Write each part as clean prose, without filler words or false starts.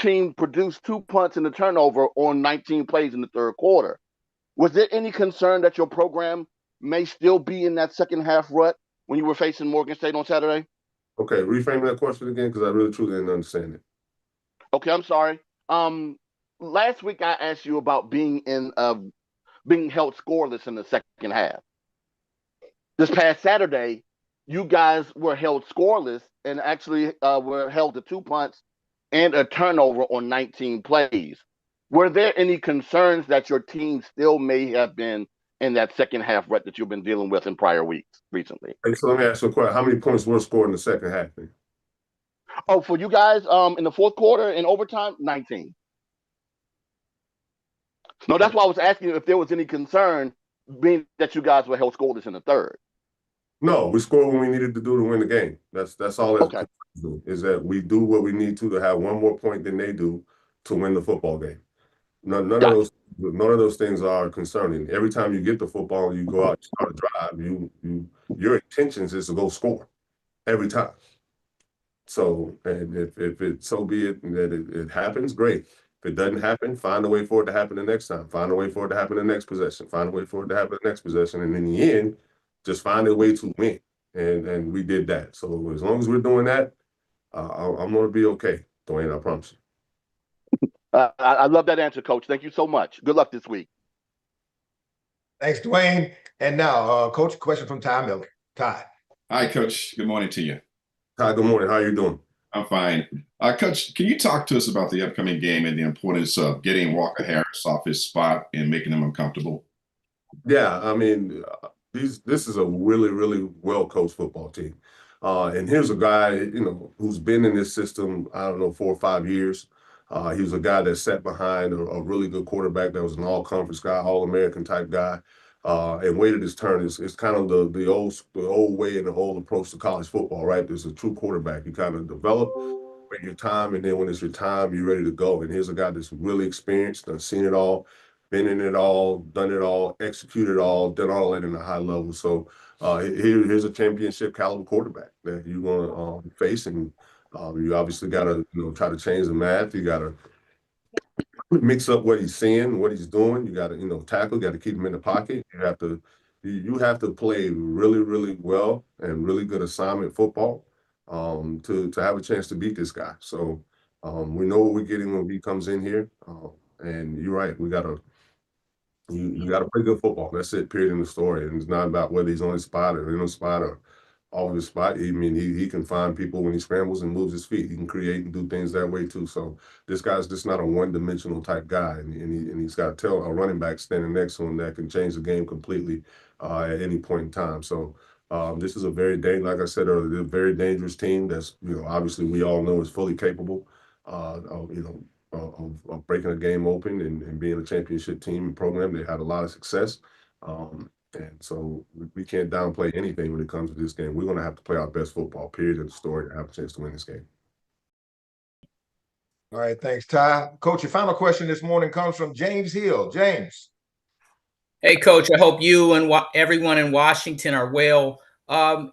team produced 2 punts and a turnover on 19 plays in the third quarter. Was there any concern that your program may still be in that second half rut when you were facing Morgan State on Saturday? Okay, reframe that question again because I really truly didn't understand it. Okay, I'm sorry. Last week I asked you about being held scoreless in the second half. This past Saturday, you guys were held scoreless and actually were held to 2 punts and a turnover on 19 plays. Were there any concerns that your team still may have been in that second half rut that you've been dealing with in prior weeks recently? Hey, so let me ask you a question. How many points were scored in the second half? Oh, for you guys, in the fourth quarter in overtime, 19. No, that's why I was asking if there was any concern being that you guys were held scoreless in the third. No, we scored when we needed to do to win the game. That's all that Okay. is that we do what we need to have one more point than they do to win the football game. None of those things are concerning. Every time you get the football, you go out, you start a drive, your intentions is to go score every time. So, and if it so be it that it happens, great. If it doesn't happen, find a way for it to happen the next time. Find a way for it to happen the next possession. Find a way for it to happen the next possession. And in the end, just find a way to win. And we did that. So as long as we're doing that, I'm going to be okay, Dwayne, I promise you. I love that answer, Coach. Thank you so much. Good luck this week. Thanks, Dwayne. And now, Coach, a question from Ty Miller. Ty. Hi, Coach. Good morning to you. Ty, good morning. How are you doing? I'm fine. Coach, can you talk to us about the upcoming game and the importance of getting Walker Harris off his spot and making him uncomfortable? Yeah, I mean, this is a really, really well-coached football team. And here's a guy, who's been in this system, I don't know, 4 or 5 years. He was a guy that sat behind a really good quarterback that was an all-conference guy, all-American type guy, and waited his turn. It's kind of the old way and the old approach to college football, right? There's a true quarterback. You kind of develop when your time, and then when it's your time, you're ready to go. And here's a guy that's really experienced, done seen it all, been in it all, done it all, executed it all, done all that in a high level. So here's a championship caliber quarterback that you're going to face, and you obviously got to try to change the math. You got to mix up what he's seeing, what he's doing. You got to tackle. You got to keep him in the pocket. You have to play really, really well and really good assignment football to have a chance to beat this guy. So we know what we're getting when he comes in here. And you're right. You got to play good football. That's it, period in the story. And it's not about whether he's on his spot or in a spot or off his spot. He can find people when he scrambles and moves his feet. He can create and do things that way too. So this guy's just not a one-dimensional type guy. And he's got a running back standing next to him that can change the game completely at any point in time. So this is a like I said earlier, a very dangerous team that's, obviously we all know is fully capable of breaking a game open and being a championship team and program. They had a lot of success. And so we can't downplay anything when it comes to this game. We're going to have to play our best football, period, in the story to have a chance to win this game. All right, thanks, Ty. Coach, your final question this morning comes from James Hill. James. Hey, Coach, I hope you and everyone in Washington are well.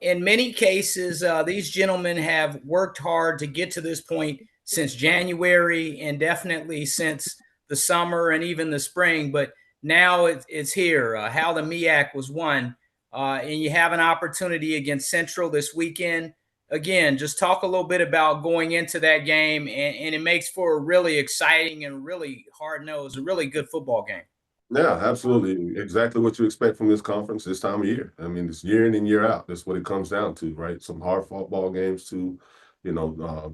In many cases, these gentlemen have worked hard to get to this point since January and definitely since the summer and even the spring, but now it's here. How the MEAC was won, and you have an opportunity against Central this weekend. Again, just talk a little bit about going into that game, and it makes for a really exciting and really hard-nosed, a really good football game. Yeah, absolutely. Exactly what you expect from this conference this time of year. I mean, it's year in and year out. That's what it comes down to, right? Some hard football games too.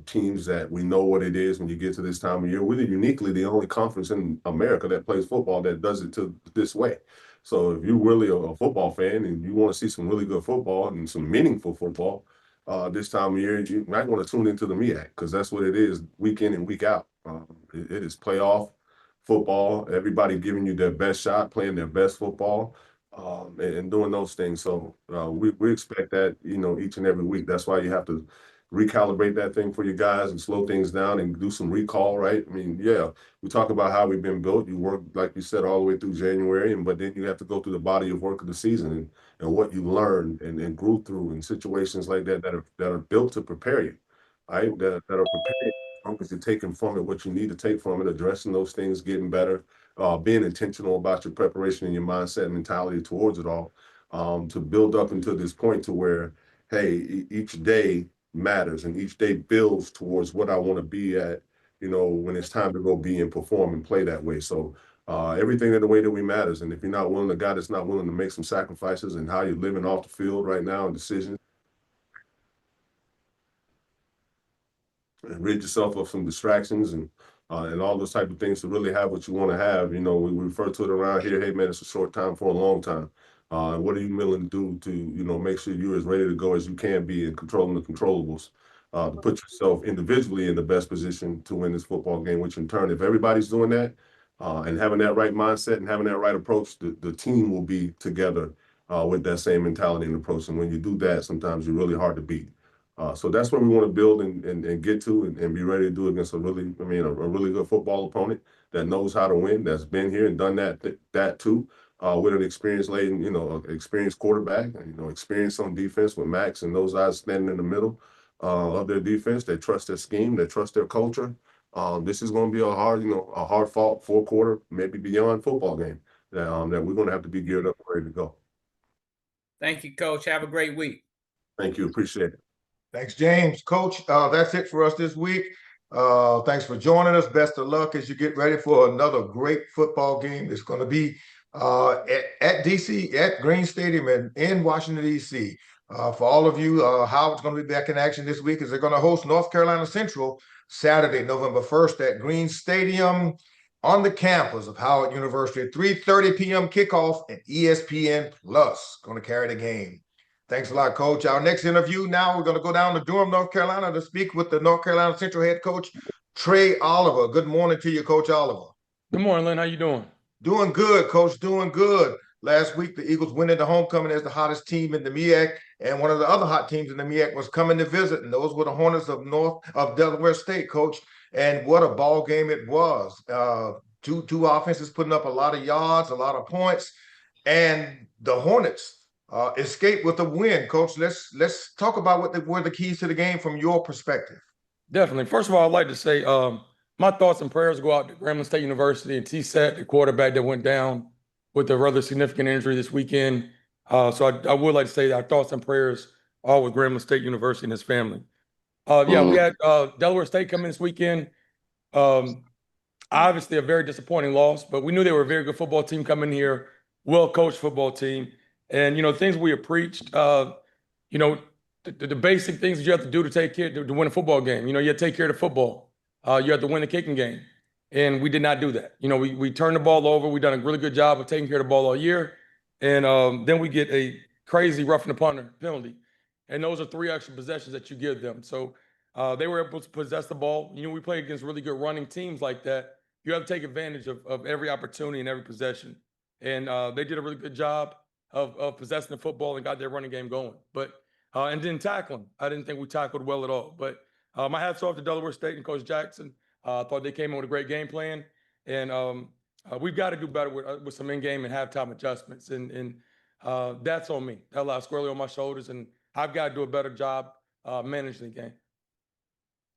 Teams that we know what it is when you get to this time of year. We're uniquely the only conference in America that plays football that does it this way. So if you're really a football fan and you want to see some really good football and some meaningful football this time of year, you might want to tune into the MEAC because that's what it is week in and week out. It is playoff football, everybody giving you their best shot, playing their best football, and doing those things. So we expect that, each and every week. That's why you have to recalibrate that thing for you guys and slow things down and do some recall, right? I mean, yeah, we talk about how we've been built. You work, like you said, all the way through January, but then you have to go through the body of work of the season and what you learned and grew through in situations like that are built to prepare you, right? That are prepared long as you're taking from it what you need to take from it, addressing those things, getting better, being intentional about your preparation and your mindset and mentality towards it all, to build up until this point to where, hey, each day matters and each day builds towards what I want to be at, when it's time to go be and perform and play that way. So everything in the way that we matters. And if you're not willing, a guy that's not willing to make some sacrifices and how you're living off the field right now and decisions, and rid yourself of some distractions and all those type of things to really have what you want to have. We refer to it around here, hey man, it's a short time for a long time. What are you willing to do to, make sure you're as ready to go as you can be in controlling the controllables, to put yourself individually in the best position to win this football game, which in turn, if everybody's doing that and having that right mindset and having that right approach, the team will be together with that same mentality and approach. And when you do that, sometimes you're really hard to beat. So that's what we want to build and get to and be ready to do against a really good football opponent that knows how to win, that's been here and done that too, with an experienced experienced quarterback, experience on defense with Max and those guys standing in the middle of their defense. They trust their scheme, they trust their culture. This is going to be a hard fought 4-quarter, maybe beyond football game that we're going to have to be geared up and ready to go. Thank you, Coach. Have a great week. Thank you. Appreciate it. Thanks, James. Coach, that's it for us this week. Thanks for joining us. Best of luck as you get ready for another great football game. It's going to be at DC, at Green Stadium in Washington, D.C. For all of you, Howard's going to be back in action this week as they're going to host North Carolina Central Saturday, November 1st at Green Stadium on the campus of Howard University at 3:30 p.m. kickoff, and ESPN Plus going to carry the game. Thanks a lot, Coach. Our next interview now, we're going to go down to Durham, North Carolina to speak with the North Carolina Central head coach, Trey Oliver. Good morning to you, Coach Oliver. Good morning, Lynn. How you doing? Doing good, Coach, doing good. Last week, the Eagles winning the homecoming as the hottest team in the MEAC, and one of the other hot teams in the MEAC was coming to visit, and those were the Hornets of Delaware State, Coach. And what a ball game it was. Two offenses putting up a lot of yards, a lot of points, and the Hornets escape with a win. Coach, let's talk about what were the keys to the game from your perspective. Definitely. First of all, I'd like to say my thoughts and prayers go out to Grambling State University and T-Set, the quarterback that went down with a rather significant injury this weekend. So I would like to say our thoughts and prayers are with Grambling State University and his family. We had Delaware State come in this weekend. Obviously a very disappointing loss, but we knew they were a very good football team coming here, well-coached football team. And, things we have preached, the basic things that you have to do to win a football game. You have to take care of the football. You have to win the kicking game. And we did not do that. We turned the ball over. We've done a really good job of taking care of the ball all year. And then we get a crazy roughing the punter penalty. And those are 3 extra possessions that you give them. So they were able to possess the ball. We play against really good running teams like that. You have to take advantage of every opportunity and every possession. And they did a really good job of possessing the football and got their running game going. But and then tackling. I didn't think we tackled well at all. But my hats off to Delaware State and Coach Jackson. I thought they came in with a great game plan. And we've got to do better with some in-game and halftime adjustments. And that's on me. That lies squarely on my shoulders. And I've got to do a better job managing the game.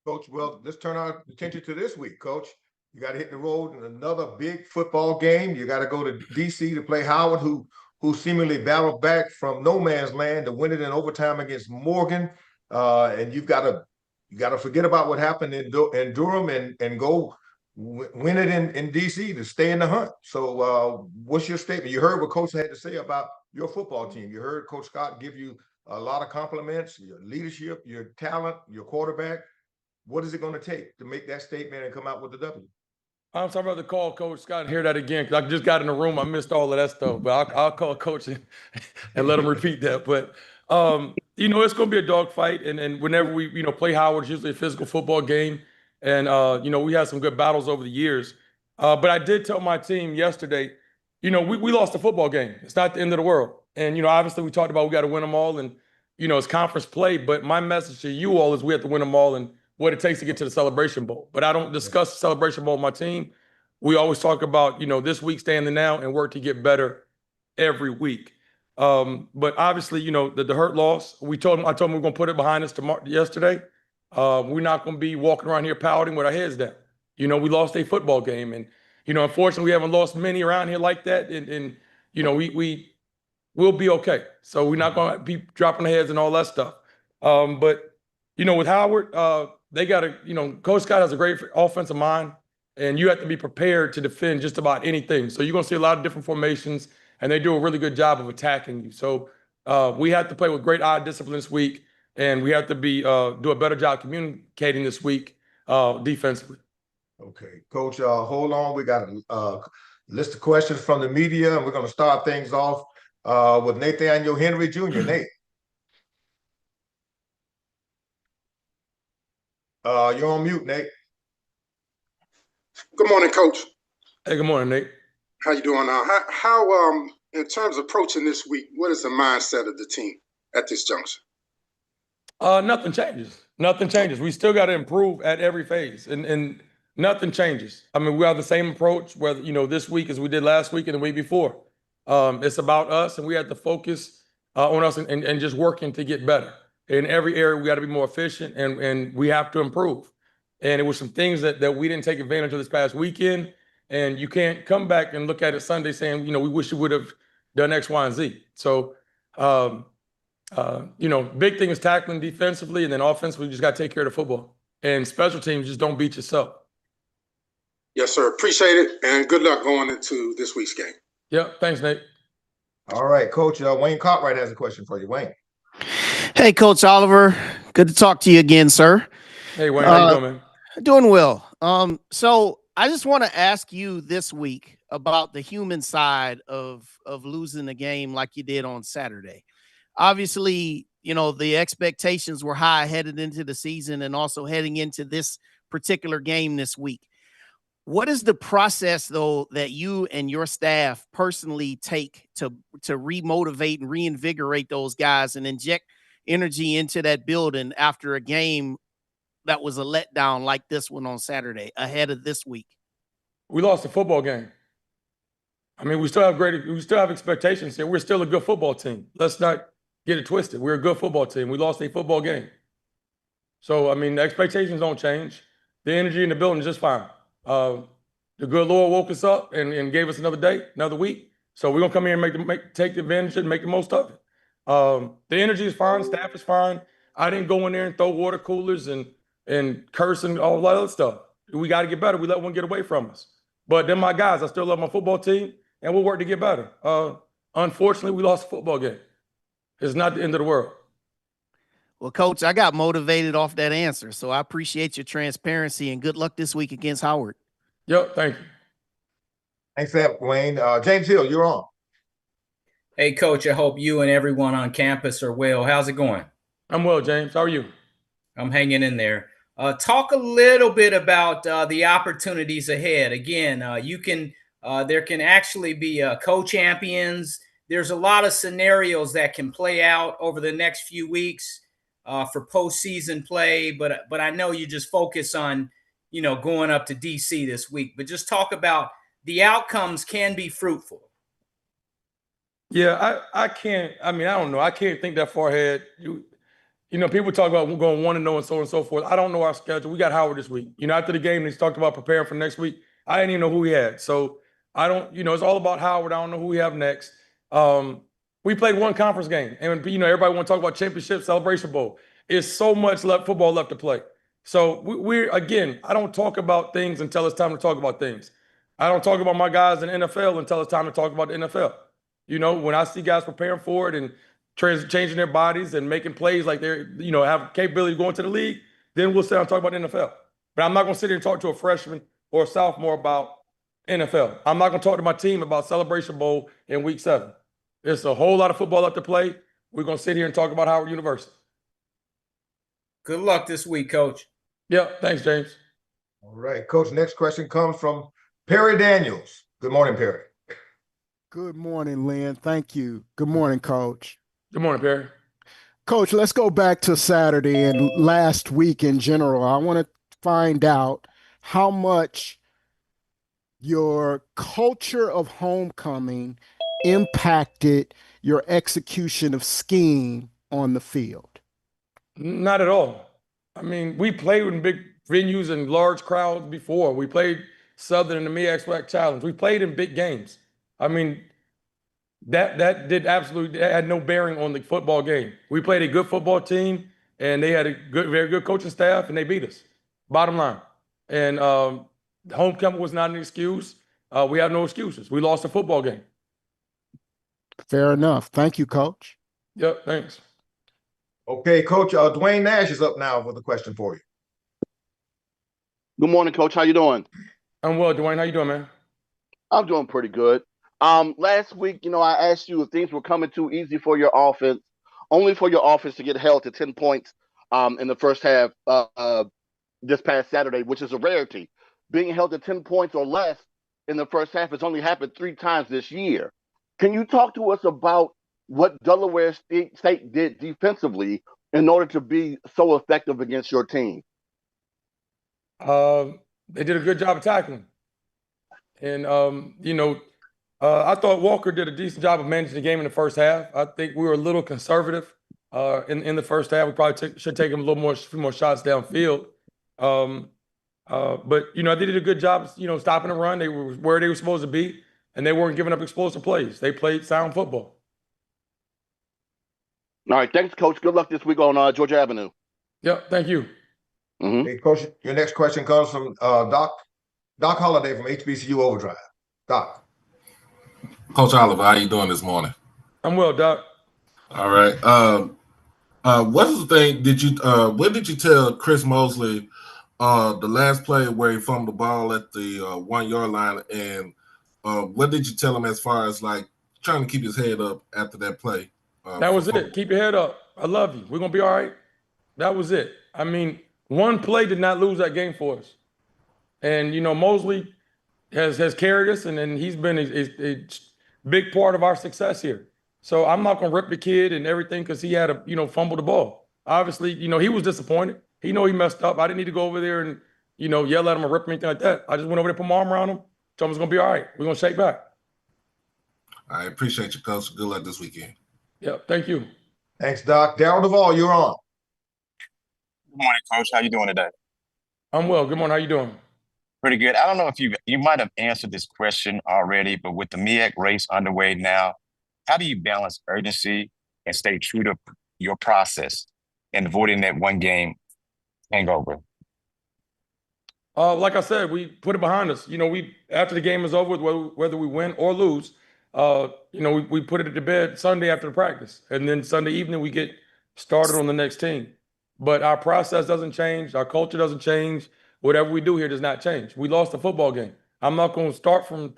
Coach, well, let's turn our attention to this week, Coach. You got to hit the road in another big football game. You got to go to D.C. to play Howard, who seemingly battled back from no man's land to win it in overtime against Morgan. And you got to forget about what happened in Durham and go win it in D.C. to stay in the hunt. So what's your statement? You heard what Coach had to say about your football team. You heard Coach Scott give you a lot of compliments, your leadership, your talent, your quarterback. What is it going to take to make that statement and come out with the W? I'm sorry about the call, Coach Scott, and hear that again, because I just got in the room. I missed all of that stuff, but I'll call Coach and let him repeat that. But, it's going to be a dogfight. And whenever we, play Howard, it's usually a physical football game. And, we had some good battles over the years. But I did tell my team yesterday, we lost the football game. It's not the end of the world. And, obviously we talked about we got to win them all. And, it's conference play. But my message to you all is we have to win them all and what it takes to get to the Celebration Bowl. But I don't discuss the Celebration Bowl with my team. We always talk about, this week, stay in the now, and work to get better every week. But obviously, the hurt loss, I told them we were going to put it behind us yesterday. We're not going to be walking around here pouting with our heads down. You know, we lost a football game, and you know, unfortunately, we haven't lost many around here like that. And you know, we'll be okay. So we're not going to be dropping our heads and all that stuff. But you know, with Howard, they got to, you know, Coach Scott has a great offensive mind, and you have to be prepared to defend just about anything. So you're going to see a lot of different formations, and they do a really good job of attacking you. So we have to play with great eye discipline this week, and we have to be do a better job communicating this week defensively. Okay, Coach, hold on. We got a list of questions from the media, and we're going to start things off with Nathaniel Henry Jr. Nate. You're on mute, Nate. Good morning, Coach. Hey, good morning, Nate. How you doing now? How in terms of approaching this week, what is the mindset of the team at this juncture? Nothing changes. Nothing changes. We still got to improve at every phase, and nothing changes. I mean, we have the same approach, whether, you know, this week as we did last week and the week before. It's about us, and we have to focus on us and just working to get better. In every area, we got to be more efficient, and we have to improve. And it was some things that we didn't take advantage of this past weekend. And you can't come back and look at it Sunday saying, you know, we wish you would have done X, Y, and Z. So, you know, big thing is tackling defensively, and then offensively, you just got to take care of the football. And special teams, just don't beat yourself. Yes, sir. Appreciate it, and good luck going into this week's game. Yep. Thanks, Nate. All right, Coach. Wayne Cartwright has a question for you. Wayne. Hey, Coach Oliver. Good to talk to you again, sir. Hey, Wayne. How you doing, man? Doing well. So I just want to ask you this week about the human side of losing the game like you did on Saturday. Obviously, you know, the expectations were high headed into the season and also heading into this particular game this week. What is the process, though, that you and your staff personally take to remotivate and reinvigorate those guys and inject energy into that building after a game that was a letdown like this one on Saturday ahead of this week? We lost a football game. I mean, we still have expectations here. We're still a good football team. Let's not get it twisted. We're a good football team. We lost a football game. So, I mean, the expectations don't change. The energy in the building is just fine. The good Lord woke us up and gave us another day, another week. So we're gonna come here and take the advantage and make the most of it. The energy is fine, staff is fine. I didn't go in there and throw water coolers and curse and all that other stuff. We got to get better. We let one get away from us. But they're my guys. I still love my football team, and we'll work to get better. Unfortunately, we lost a football game. It's not the end of the world. Well, Coach, I got motivated off that answer, so I appreciate your transparency, and good luck this week against Howard. Yep, thank you. Thanks for that, Wayne. James Hill, you're on. Hey, Coach, I hope you and everyone on campus are well. How's it going? I'm well, James. How are you? I'm hanging in there. Talk a little bit about the opportunities ahead. Again, there can actually be co-champions. There's a lot of scenarios that can play out over the next few weeks for postseason play. But I know you just focus on, you know, going up to DC this week. But just talk about the outcomes can be fruitful. Yeah, I can't. I mean, I don't know. I can't think that far ahead. You know, people talk about going 1-0 and so on and so forth. I don't know our schedule. We got Howard this week. You know, after the game, he's talked about preparing for next week. I didn't even know who he had. So I don't, you know, it's all about Howard. I don't know who we have next. We played one conference game. And, you know, everybody want to talk about championship, Celebration Bowl. It's so much football left to play. So we're, again, I don't talk about things until it's time to talk about things. I don't talk about my guys in the NFL until it's time to talk about the NFL. You know, when I see guys preparing for it and changing their bodies and making plays like they're, you know, have capability of going to the league, then we'll sit down and talk about the NFL. But I'm not going to sit here and talk to a freshman or a sophomore about NFL. I'm not going to talk to my team about Celebration Bowl in week 7. There's a whole lot of football left to play. We're going to sit here and talk about Howard University. Good luck this week, Coach. Yeah, thanks, James. All right, Coach, next question comes from Perry Daniels. Good morning, Perry. Good morning, Lynn. Thank you. Good morning, Coach. Good morning, Perry. Coach, let's go back to Saturday and last week in general. I want to find out how much your culture of homecoming impacted your execution of scheme on the field. Not at all. I mean, we played in big venues and large crowds before. We played Southern in the MEAC SWAC Challenge. We played in big games. I mean, that did absolutely that had no bearing on the football game. We played a good football team, and they had a very good coaching staff, and they beat us. Bottom line. And homecoming was not an excuse. We have no excuses. We lost a football game. Fair enough. Thank you, Coach. Yep, thanks. Okay, Coach, Dwayne Nash is up now with a question for you. Good morning, Coach. How you doing? I'm well, Dwayne. How you doing, man? I'm doing pretty good. Last week, I asked you if things were coming too easy for your offense, only for your offense to get held to 10 points in the first half this past Saturday, which is a rarity. Being held to 10 points or less in the first half has only happened 3 times this year. Can you talk to us about what Delaware State did defensively in order to be so effective against your team? They did a good job of tackling. And, I thought Walker did a decent job of managing the game in the first half. I think we were a little conservative in the first half. We probably should take him a few more shots downfield. But they did a good job, stopping the run. They were where they were supposed to be, and they weren't giving up explosive plays. They played sound football. All right, thanks, Coach. Good luck this week on Georgia Avenue. Yep, thank you. Mm-hmm. Hey, Coach, your next question comes from Doc Holliday from HBCU Overdrive. Doc. Coach Oliver, how you doing this morning? I'm well, Doc. All right. What's the thing? When did you tell Chris Mosley the last play where he fumbled the ball at the 1 yard line, and what did you tell him as far as like trying to keep his head up after that play? That was it. Keep your head up. I love you. We're gonna be all right. That was it. I mean, one play did not lose that game for us. And Mosley has carried us, and then he's been a big part of our success here. So I'm not gonna rip the kid and everything because he had fumbled the ball. Obviously, he was disappointed. He messed up. I didn't need to go over there and yell at him or rip him or anything like that. I just went over there, put my arm around him, told him it's gonna be all right. We're gonna shake back. I appreciate you, Coach. Good luck this weekend. Yep, thank you. Thanks, Doc. Darryl Duvall, you're on. Good morning, Coach. How you doing today? I'm well. Good morning. How you doing? Pretty good. I don't know if you might have answered this question already, but with the MEAC race underway now, how do you balance urgency and stay true to your process and avoiding that one game hangover? Like I said, we put it behind us. We after the game is over, whether we win or lose, we put it to bed Sunday after the practice, and then Sunday evening we get started on the next team. But our process doesn't change. Our culture doesn't change. Whatever we do here does not change. We lost a football game. I'm not going to start from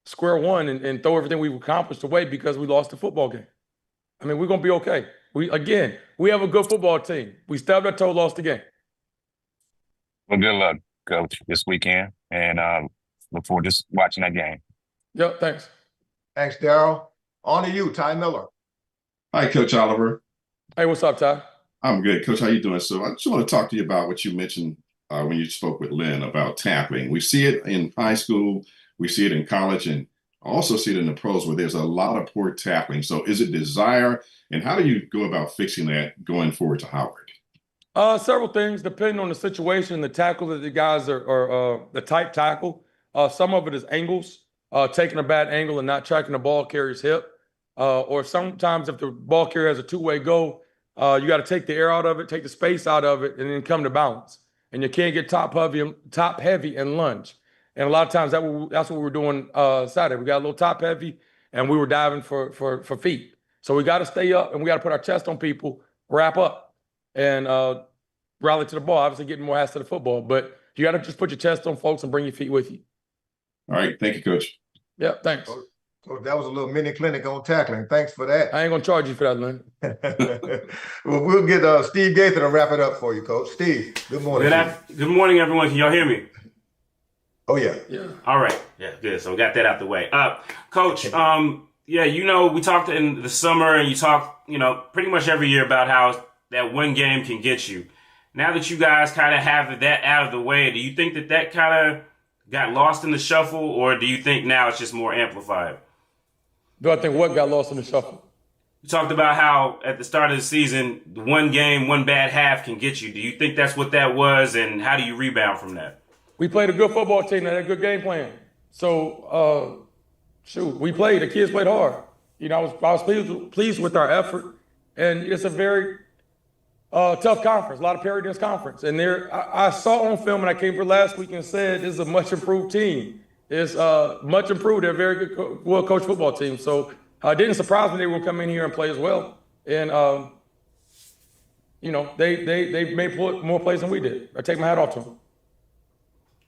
square one and throw everything we've accomplished away because we lost the football game. I mean, we're going to be okay. We have a good football team. We stubbed our toe, lost the game. Well, good luck, Coach, this weekend, and look forward to watching that game. Yep, thanks. Thanks, Darryl. On to you, Ty Miller. Hi, Coach Oliver. Hey, what's up, Ty? I'm good, Coach. How you doing? So I just want to talk to you about what you mentioned when you spoke with Lynn about tackling. We see it in high school, we see it in college, and also see it in the pros where there's a lot of poor tackling. So is it desire, and how do you go about fixing that going forward to Howard? Several things, depending on the situation, the tackle that the guys are the tight tackle. Some of it is angles, taking a bad angle and not tracking the ball carrier's hip. Or sometimes if the ball carrier has a two-way go, you got to take the air out of it, take the space out of it, and then come to balance. And you can't get top heavy and lunge. And a lot of times that's what we were doing Saturday. We got a little top heavy, and we were diving for feet. So we got to stay up, and we got to put our chest on people, wrap up, and rally to the ball. Obviously, getting more ass to the football, but you got to just put your chest on folks and bring your feet with you. All right, thank you, Coach. Yeah, thanks. So that was a little mini clinic on tackling. Thanks for that. I ain't gonna charge you for that, Lynn. Well, we'll get Steve Gaither to wrap it up for you, Coach. Steve, good morning. Good morning, everyone. Can y'all hear me? Oh, yeah. Yeah. All right. Yeah, good. So we got that out the way. Coach, we talked in the summer, and you talk, pretty much every year about how that one game can get you. Now that you guys kind of have that out of the way, do you think that kind of got lost in the shuffle, or do you think now it's just more amplified? Do I think what got lost in the shuffle? You talked about how at the start of the season, one game, one bad half can get you. Do you think that's what that was, and how do you rebound from that? We played a good football team that had a good game plan. So, we played. The kids played hard. You know, I was pleased with our effort, and it's a very tough conference, a lot of parity in this conference. And I saw on film when I came for last week and said this is a much improved team. It's much improved. They're a very good, well-coached football team. So it didn't surprise me they would come in here and play as well. And, you know, they made more plays than we did. I take my hat off to them.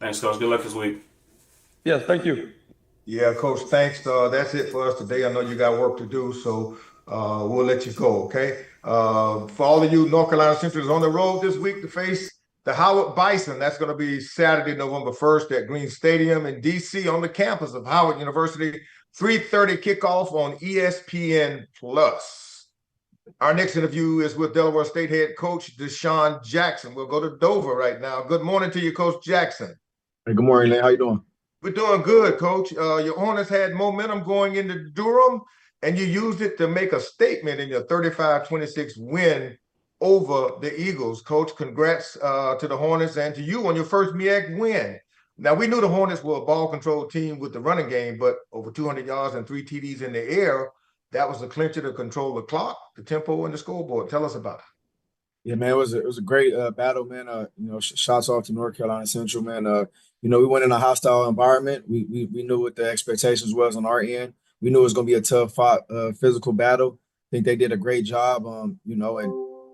Thanks, Coach. Good luck this week. Yes, thank you. Yeah, Coach, thanks. That's it for us today. I know you got work to do, so we'll let you go, okay? For all of you North Carolina Centrals on the road this week to face the Howard Bison, that's going to be Saturday, November 1st at Green Stadium in D.C. on the campus of Howard University, 3:30 kickoff on ESPN+. Our next interview is with Delaware State head coach Deshaun Jackson. We'll go to Dover right now. Good morning to you, Coach Jackson. Hey, good morning, Lane. How you doing? We're doing good, Coach. Your Hornets had momentum going into Durham, and you used it to make a statement in your 35-26 win over the Eagles. Coach, congrats to the Hornets and to you on your first MEAC win. Now, we knew the Hornets were a ball control team with the running game, but over 200 yards and 3 TDs in the air, that was the clincher to control the clock, the tempo, and the scoreboard. Tell us about it. Yeah, man, it was a great battle, man. You know, shots off to North Carolina Central, man. You know, we went in a hostile environment. We knew what the expectations was on our end. We knew it was going to be a tough physical battle. I think they did a great job. You know, and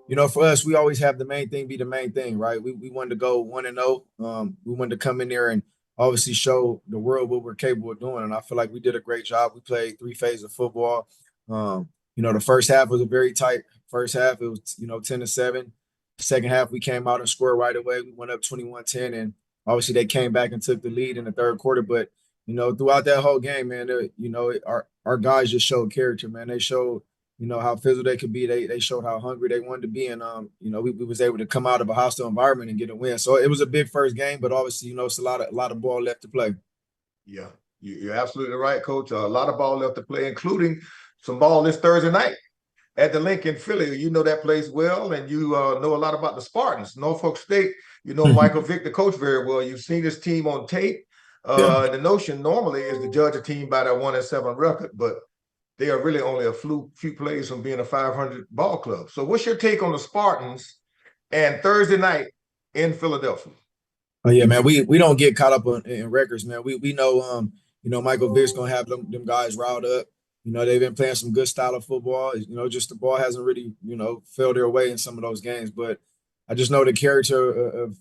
you know, for us, we always have the main thing be the main thing, right? We wanted to go 1-0. We wanted to come in there and obviously show the world what we're capable of doing. And I feel like we did a great job. We played 3 phases of football. You know, the first half was a very tight first half. It was, you know, 10-7. The second half, we came out and scored right away. We went up 21-10, and obviously they came back and took the lead in the third quarter. But, you know, throughout that whole game, man, you know, our guys just showed character, man. They showed, you know, how physical they could be. They showed how hungry they wanted to be. And, you know, we was able to come out of a hostile environment and get a win. So it was a big first game, but obviously, you know, it's a lot of ball left to play. Yeah, you're absolutely right, Coach. A lot of ball left to play, including some ball this Thursday night at the Lincoln Philly. You know that place well, and you know a lot about the Spartans. Norfolk State, you know Michael Vick, the coach, very well. You've seen this team on tape. The notion normally is to judge a team by their 1-7 record, but they are really only a few plays from being a 500 ball club. So what's your take on the Spartans and Thursday night in Philadelphia? Oh yeah, man. We don't get caught up in records, man. We know you know, Michael Vick's gonna have them guys riled up. You know, they've been playing some good style of football. You know, just the ball hasn't really, you know, fell their way in some of those games. But I just know the character of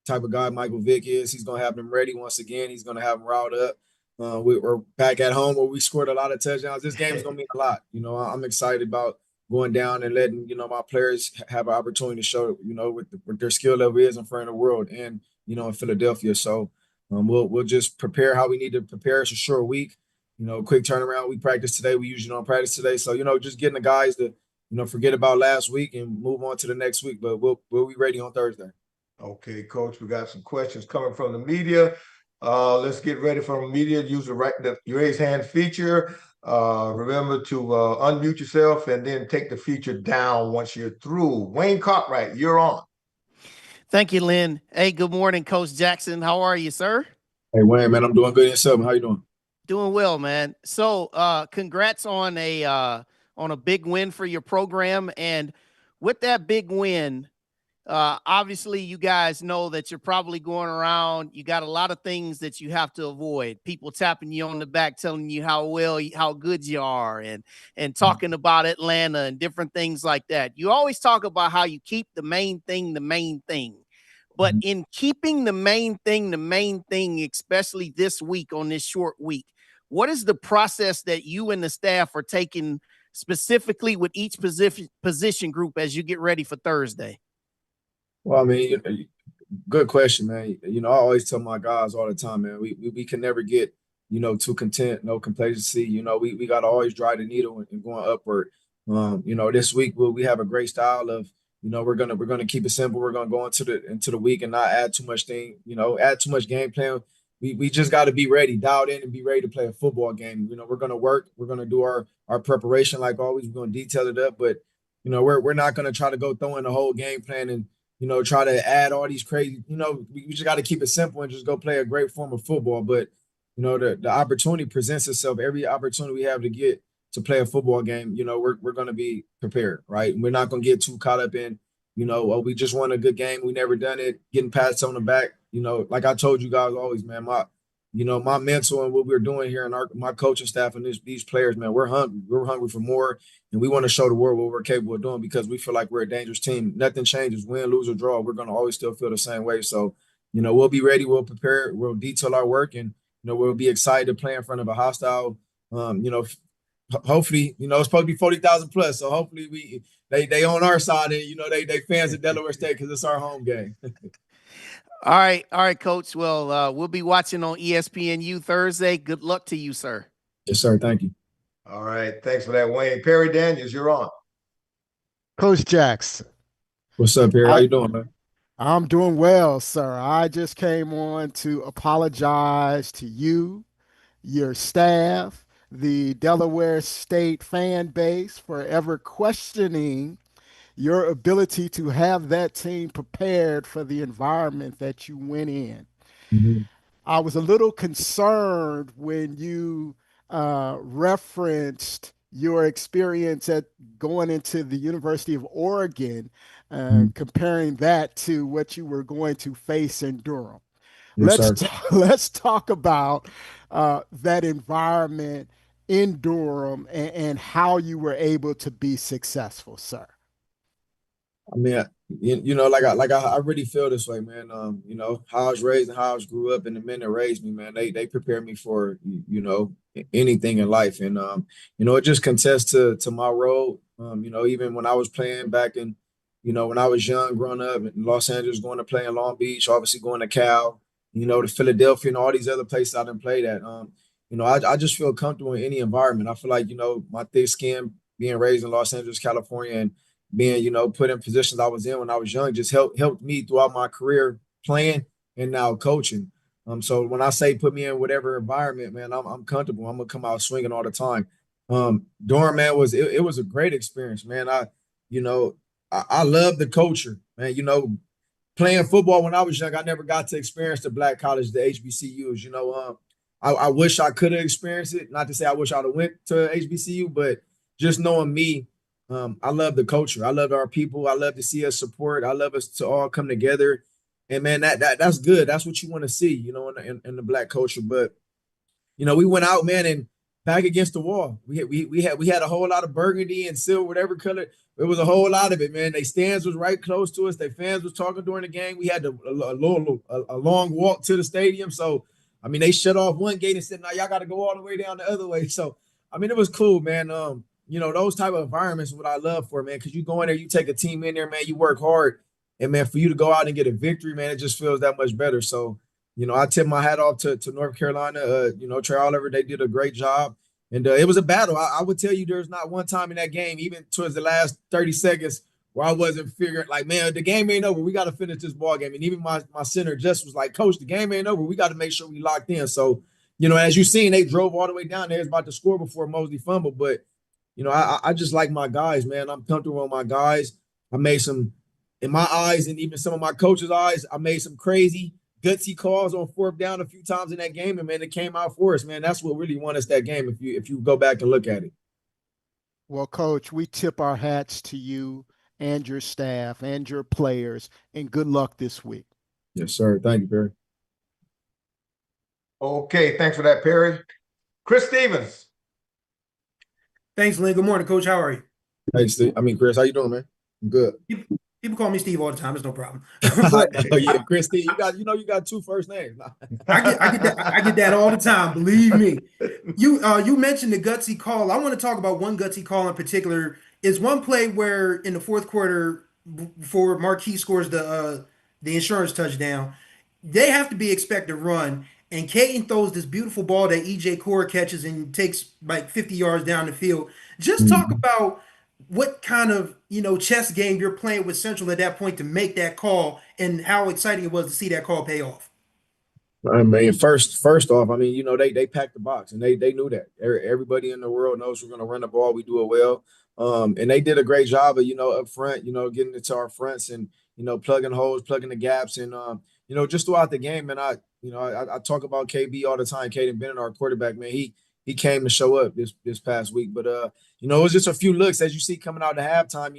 type of guy Michael Vick is. He's going to have them ready once again. He's going to have them riled up. We're back at home where we scored a lot of touchdowns. This game is going to mean a lot. You know, I'm excited about going down and letting, you know, my players have an opportunity to show, you know, what their skill level is in front of the world and, you know, in Philadelphia. So we'll just prepare how we need to prepare. It's a short week. You know, quick turnaround. We practice today. We usually don't practice today. So, you know, just getting the guys to, you know, forget about last week and move on to the next week. But we'll be ready on Thursday. Okay, Coach, we got some questions coming from the media. Let's get ready for the media. Use the raise hand feature. Remember to unmute yourself and then take the feature down once you're through. Wayne Cartwright, you're on. Thank you, Lynn. Hey, good morning, Coach Jackson. How are you, sir? Hey, Wayne, man, I'm doing good yourself. How you doing? Doing well, man. So congrats on a big win for your program. And with that big win, obviously you guys know that you're probably going around. You got a lot of things that you have to avoid. People tapping you on the back, telling you how good you are and talking about Atlanta and different things like that. You always talk about how you keep the main thing, the main thing. But in keeping the main thing, especially this week on this short week, what is the process that you and the staff are taking specifically with each position group as you get ready for Thursday? Well, I mean, good question, man. You know, I always tell my guys all the time, man, we can never get, you know, too content, no complacency. You know, we got to always drive the needle and going upward. You know, this week we have a great style of, you know, we're gonna keep it simple. We're gonna go into the week and not add too much game plan. we just got to be ready, dialed in, and be ready to play a football game. You know, we're gonna work, we're gonna do our preparation like always. We're gonna detail it up, but you know, we're not gonna try to go throw in the whole game plan and try to add all these crazy. We just got to keep it simple and just go play a great form of football. But the opportunity presents itself every opportunity we have to get to play a football game. We're gonna be prepared, right? We're not gonna get too caught up in we just won a good game. We never done it. Getting pats on the back. Like I told you guys always, man, my mental and what we're doing here and my coaching staff and these players, man, we're hungry. We're hungry for more. And we want to show the world what we're capable of doing because we feel like we're a dangerous team. Nothing changes, win, lose, or draw. We're going to always still feel the same way. So, we'll be ready. We'll prepare. We'll detail our work and, we'll be excited to play in front of a hostile, hopefully, it's supposed to be 40,000 plus. So hopefully they on our side and, they fans of Delaware State because it's our home game. All right, Coach. Well, we'll be watching on ESPNU Thursday. Good luck to you, sir. Yes, sir. Thank you. All right. Thanks for that, Wayne. Perry Daniels, you're on. Coach Jackson. What's up, Perry? How you doing, man? I'm doing well, sir. I just came on to apologize to you, your staff, the Delaware State fan base for ever questioning your ability to have that team prepared for the environment that you went in. Mm-hmm. I was a little concerned when you referenced your experience at going into the University of Oregon, comparing that to what you were going to face in Durham. Yes, let's talk about that environment in Durham and how you were able to be successful, sir. I mean, I really feel this way, man. How I was raised and how I grew up and the men that raised me, man, they prepared me for, anything in life. And, it just contests to my role. Even when I was playing back in, when I was young, growing up in Los Angeles, going to play in Long Beach, obviously going to Cal, to Philadelphia and all these other places I didn't play at. I just feel comfortable in any environment. I feel like, my thick skin, being raised in Los Angeles, California, and being, put in positions I was in when I was young, just helped me throughout my career playing and now coaching. So when I say put me in whatever environment, man, I'm comfortable. I'm gonna come out swinging all the time. Durham, man, it was a great experience, man. I love the culture, man. Playing football when I was young, I never got to experience the black college, the HBCUs. I wish I could have experienced it. Not to say I wish I'd have went to HBCU, but just knowing me. I love the culture. I love our people. I love to see us support. I love us to all come together. And man, that's good. That's what you want to see, in the black culture. But we went out, man, and back against the wall. We had a whole lot of burgundy and silver, whatever color. It was a whole lot of it, man. They stands was right close to us. Their fans was talking during the game. We had a long walk to the stadium. So I mean, they shut off one gate and said, "Now y'all got to go all the way down the other way." So I mean, it was cool, man. Those type of environments is what I love for, man, because you go in there, you take a team in there, man, you work hard. And, man, for you to go out and get a victory, man, it just feels that much better. So, I tip my hat off to North Carolina. Trey Oliver, they did a great job. And it was a battle. I would tell you there's not one time in that game, even towards the last 30 seconds, where I wasn't figuring, like, man, the game ain't over. We got to finish this ball game. And even my center just was like, Coach, the game ain't over. We got to make sure we locked in. So, as you seen, they drove all the way down there. It's about to score before Mosley fumbled. But, I just like my guys, man. I'm comfortable with my guys. I made some, in my eyes and even some of my coaches' eyes, I made some crazy, gutsy calls on fourth down a few times in that game. And, man, it came out for us, man. That's what really won us that game if you go back and look at it. Well, Coach, we tip our hats to you and your staff and your players, and good luck this week. Yes, sir. Thank you, Perry. Okay, thanks for that, Perry. Chris Stevens. Thanks, Lynn. Good morning, Coach. How are you? Hey, Steve. Chris, how you doing, man? I'm good. People call me Steve all the time. It's no problem. Yeah, Chris, Steve, you got two first names. I get that all the time. Believe me. You mentioned the gutsy call. I want to talk about one gutsy call in particular. Is one play where in the fourth quarter, before Marquis scores the insurance touchdown, they have to be expected to run. And Caden throws this beautiful ball that EJ Core catches and takes like 50 yards down the field. Just talk about what kind of, chess game you're playing with Central at that point to make that call and how exciting it was to see that call pay off. I mean, first off, I mean, they packed the box and they knew that. Everybody in the world knows we're going to run the ball. We do it well. And they did a great job of, up front, getting it to our fronts and, plugging holes, plugging the gaps. And, just throughout the game, man, I talk about KB all the time. Caden Bennett, our quarterback, man, he came to show up this past week. But, it was just a few looks as you see coming out the halftime.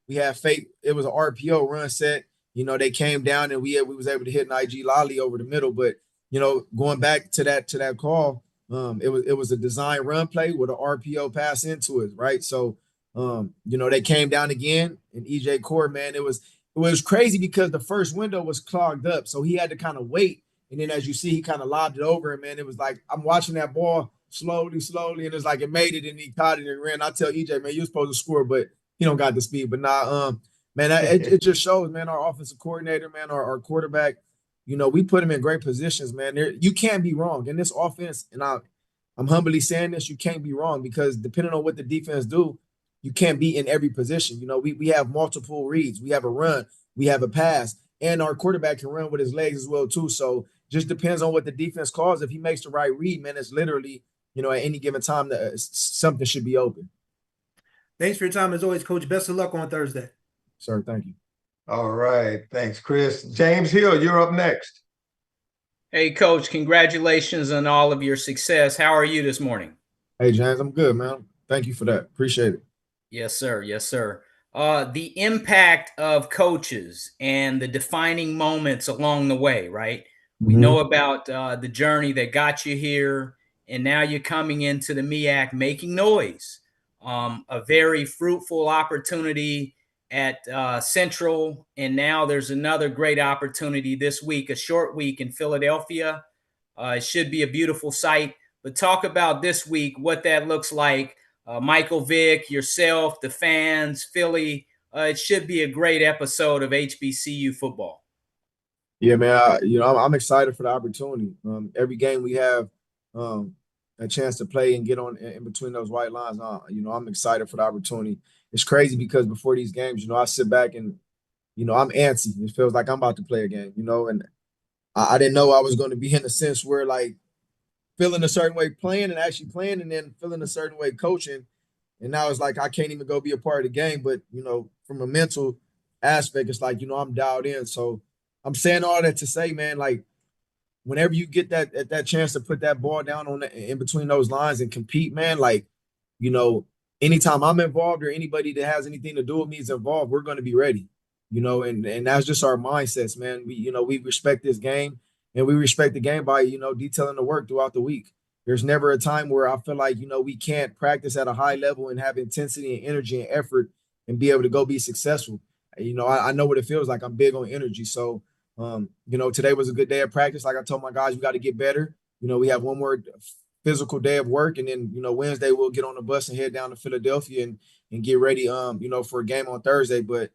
We had faith. It was an RPO run set. They came down and we was able to hit an IG lolly over the middle. But, going back to that call, it was a design run play with an RPO pass into it, right? So, they came down again and EJ Core, man, it was crazy because the first window was clogged up. So he had to kind of wait. And then as you see, he kind of lobbed it over and man, it was like, I'm watching that ball slowly. And it's like it made it and he caught it and ran. I tell EJ, man, you're supposed to score, but he don't got the speed. But man, it just shows, man, our offensive coordinator, man, our quarterback, we put him in great positions, man. You can't be wrong in this offense. And I'm humbly saying this, you can't be wrong because depending on what the defense do, you can't be in every position. We have multiple reads. We have a run. We have a pass. And our quarterback can run with his legs as well, too. So just depends on what the defense calls. If he makes the right read, man, it's literally, at any given time, that something should be open. Thanks for your time as always, Coach. Best of luck on Thursday. Sir, thank you. All right. Thanks, Chris. James Hill, you're up next. Hey, Coach, congratulations on all of your success. How are you this morning? Hey, James, I'm good, man. Thank you for that. Appreciate it. Yes, sir. Yes, sir. The impact of coaches and the defining moments along the way, right? We know about the journey that got you here, and now you're coming into the MEAC making noise. A very fruitful opportunity at Central, and now there's another great opportunity this week, a short week in Philadelphia. It should be a beautiful sight. But talk about this week, what that looks like. Michael Vick, yourself, the fans, Philly. It should be a great episode of HBCU football. Yeah, man. I'm excited for the opportunity. Every game we have a chance to play and get on in between those white lines. I'm excited for the opportunity. It's crazy because before these games, I sit back and, I'm antsy. It feels like I'm about to play a game, and I didn't know I was going to be in a sense where like feeling a certain way playing and actually playing and then feeling a certain way coaching. And now it's like I can't even go be a part of the game. But, from a mental aspect, it's like, I'm dialed in. So I'm saying all that to say, man, like whenever you get that chance to put that ball down in between those lines and compete, man, like, anytime I'm involved or anybody that has anything to do with me is involved, we're going to be ready, and that's just our mindsets, man. We respect this game and we respect the game by, detailing the work throughout the week. There's never a time where I feel like, we can't practice at a high level and have intensity and energy and effort and be able to go be successful. I know what it feels like. I'm big on energy. So, today was a good day of practice. Like I told my guys, we got to get better. We have one more physical day of work. And then, Wednesday we'll get on the bus and head down to Philadelphia and get ready, for a game on Thursday. But,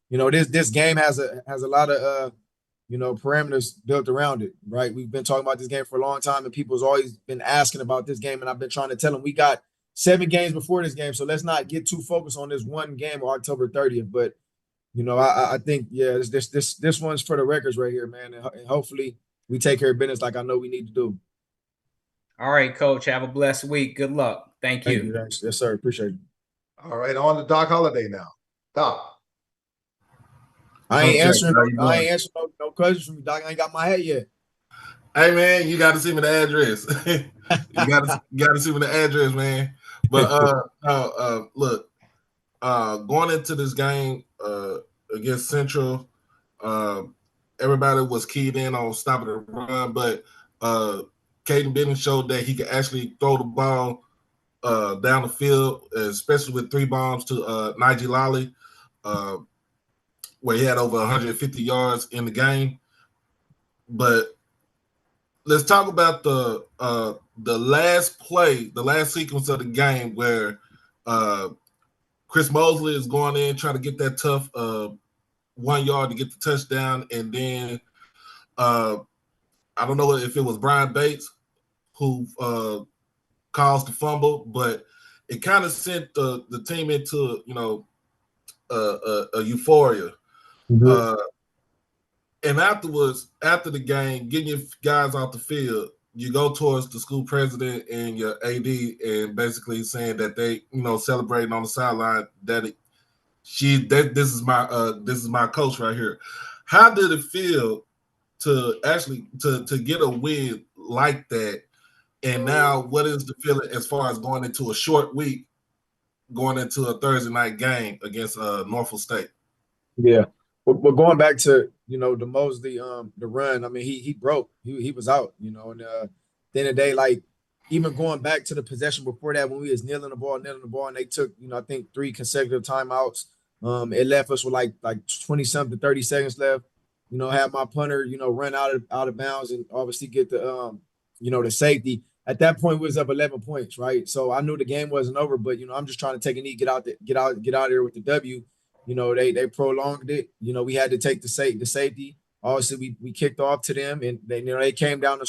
this game has a lot of, parameters built around it, right? We've been talking about this game for a long time and people's always been asking about this game. And I've been trying to tell them we got 7 games before this game. So let's not get too focused on this one game on October 30th. But, I think, yeah, this one's for the records right here, man. And hopefully we take care of business like I know we need to do. All right, Coach. Have a blessed week. Good luck. Thank you. Yes, sir. Appreciate it. All right, on to Doc Holliday now. Doc. I ain't answering no questions from you, Doc. I ain't got my head yet. Hey man, you got to see me the address. you got to see me the address, man. But look, going into this game against Central, everybody was keyed in on stopping the run, but Caden Bennett showed that he could actually throw the ball down the field, especially with 3 bombs to Nigel Lolly, where he had over 150 yards in the game. But let's talk about the last play, the last sequence of the game where Chris Mosley is going in trying to get that tough 1 yard to get the touchdown, and then I don't know if it was Brian Bates who caused the fumble, but it kind of sent the team into a euphoria. And afterwards, after the game, getting your guys off the field, you go towards the school president and your AD and basically saying that they, celebrating on the sideline that this is my coach right here. How did it feel to actually to get a win like that? And now what is the feeling as far as going into a short week, going into a Thursday night game against Norfolk State? Yeah. But going back to, the Mosley, the run, I mean, he broke. He was out, and at the end of the day, like, even going back to the possession before that, when we was kneeling the ball, and they took, I think 3 consecutive timeouts. It left us with like 20 something, 30 seconds left. Have my punter, run out of bounds and obviously get the the safety. At that point, we was up 11 points, right? So I knew the game wasn't over, but I'm just trying to take a knee, get out there with the W. They prolonged it. We had to take the safety. Obviously, we kicked off to them, and they came down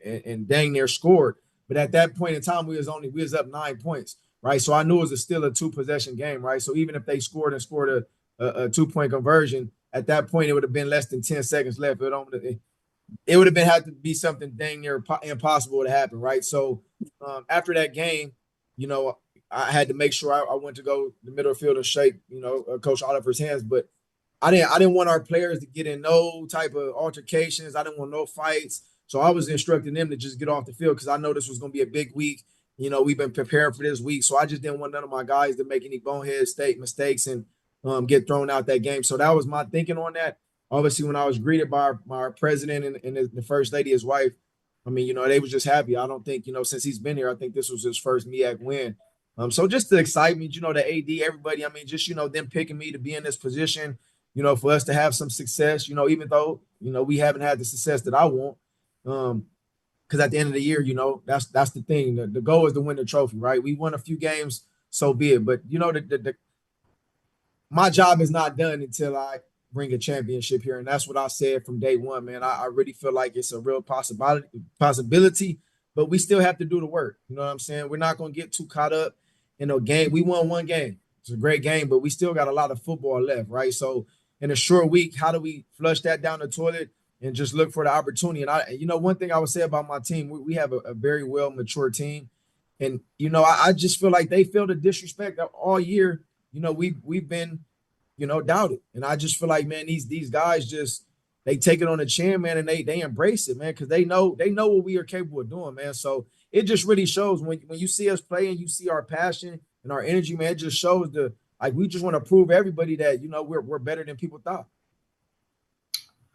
and dang near scored. But at that point in time, we was up 9 points, right? So I knew it was still a 2-possession game, right? So even if they scored a 2-point conversion, at that point it would have been less than 10 seconds left. It would have had to be something dang near impossible to happen, right? So after that game, I had to make sure I went to go the middle field and shake, Coach Oliver's hands. But I didn't want our players to get in no type of altercations. I didn't want no fights. So I was instructing them to just get off the field because I know this was going to be a big week. We've been preparing for this week. So I just didn't want none of my guys to make any bonehead mistakes and get thrown out that game. So that was my thinking on that. Obviously, when I was greeted by our president and the first lady, his wife, I mean, they was just happy. I don't think, since he's been here, I think this was his first MEAC win. So just the excitement, the AD, everybody, I mean, just, them picking me to be in this position, for us to have some success, even though, we haven't had the success that I want. Because at the end of the year, that's the thing. The goal is to win the trophy, right? We won a few games, so be it. But, my job is not done until I bring a championship here. And that's what I said from day one, man. I really feel like it's a real possibility, but we still have to do the work. You know what I'm saying? We're not going to get too caught up in a game. We won one game. It's a great game, but we still got a lot of football left, right? So in a short week, how do we flush that down the toilet and just look for the opportunity? And one thing I would say about my team, we have a very well mature team. And, I just feel like they feel the disrespect all year. We've been, doubted. And I just feel like, man, these guys just, they take it on the chin, man, and they embrace it, man, because they know what we are capable of doing, man. So it just really shows when you see us play and you see our passion and our energy, man, it just shows we just want to prove everybody that, we're better than people thought.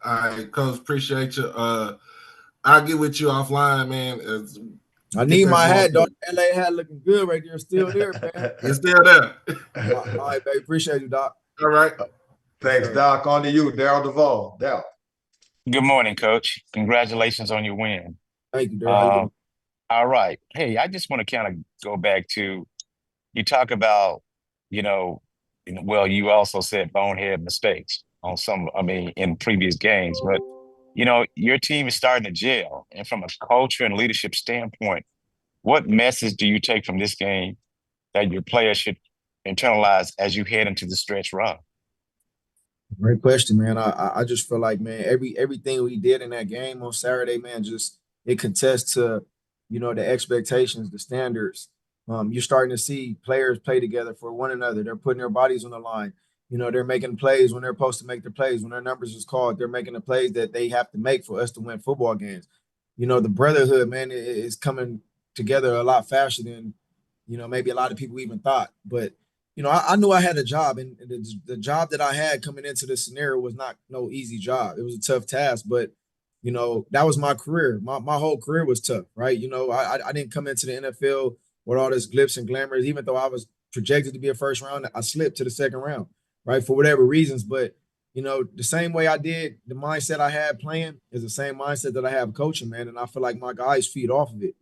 All right, Coach, appreciate you. I'll get with you offline, man. I need my hat, dog. LA hat looking good right there. Still there, man. It's still there. All right, baby. Appreciate you, Doc. All right. Thanks, Doc. On to you, Daryl Duvall. Daryl. Good morning, Coach. Congratulations on your win. Thank you, Daryl. All right. Hey, I just want to kind of go back to, you talk about, well, you also said bonehead mistakes on in previous games, but, your team is starting to gel. And from a culture and leadership standpoint, what message do you take from this game that your players should internalize as you head into the stretch run? Great question, man. I just feel like, man, everything we did in that game on Saturday, man, just it contests to, the expectations, the standards. You're starting to see players play together for one another. They're putting their bodies on the line. They're making plays when they're supposed to make the plays. When their numbers is called, they're making the plays that they have to make for us to win football games. The brotherhood, man, is coming together a lot faster than, maybe a lot of people even thought. But I knew I had a job, and the job that I had coming into this scenario was not no easy job. It was a tough task, but that was my career. My whole career was tough, right? I didn't come into the NFL with all this glitz and glamour. Even though I was projected to be a first round, I slipped to the second round, right? For whatever reasons. But the same way I did, the mindset I had playing is the same mindset that I have coaching, man. And I feel like my guys feed off of it.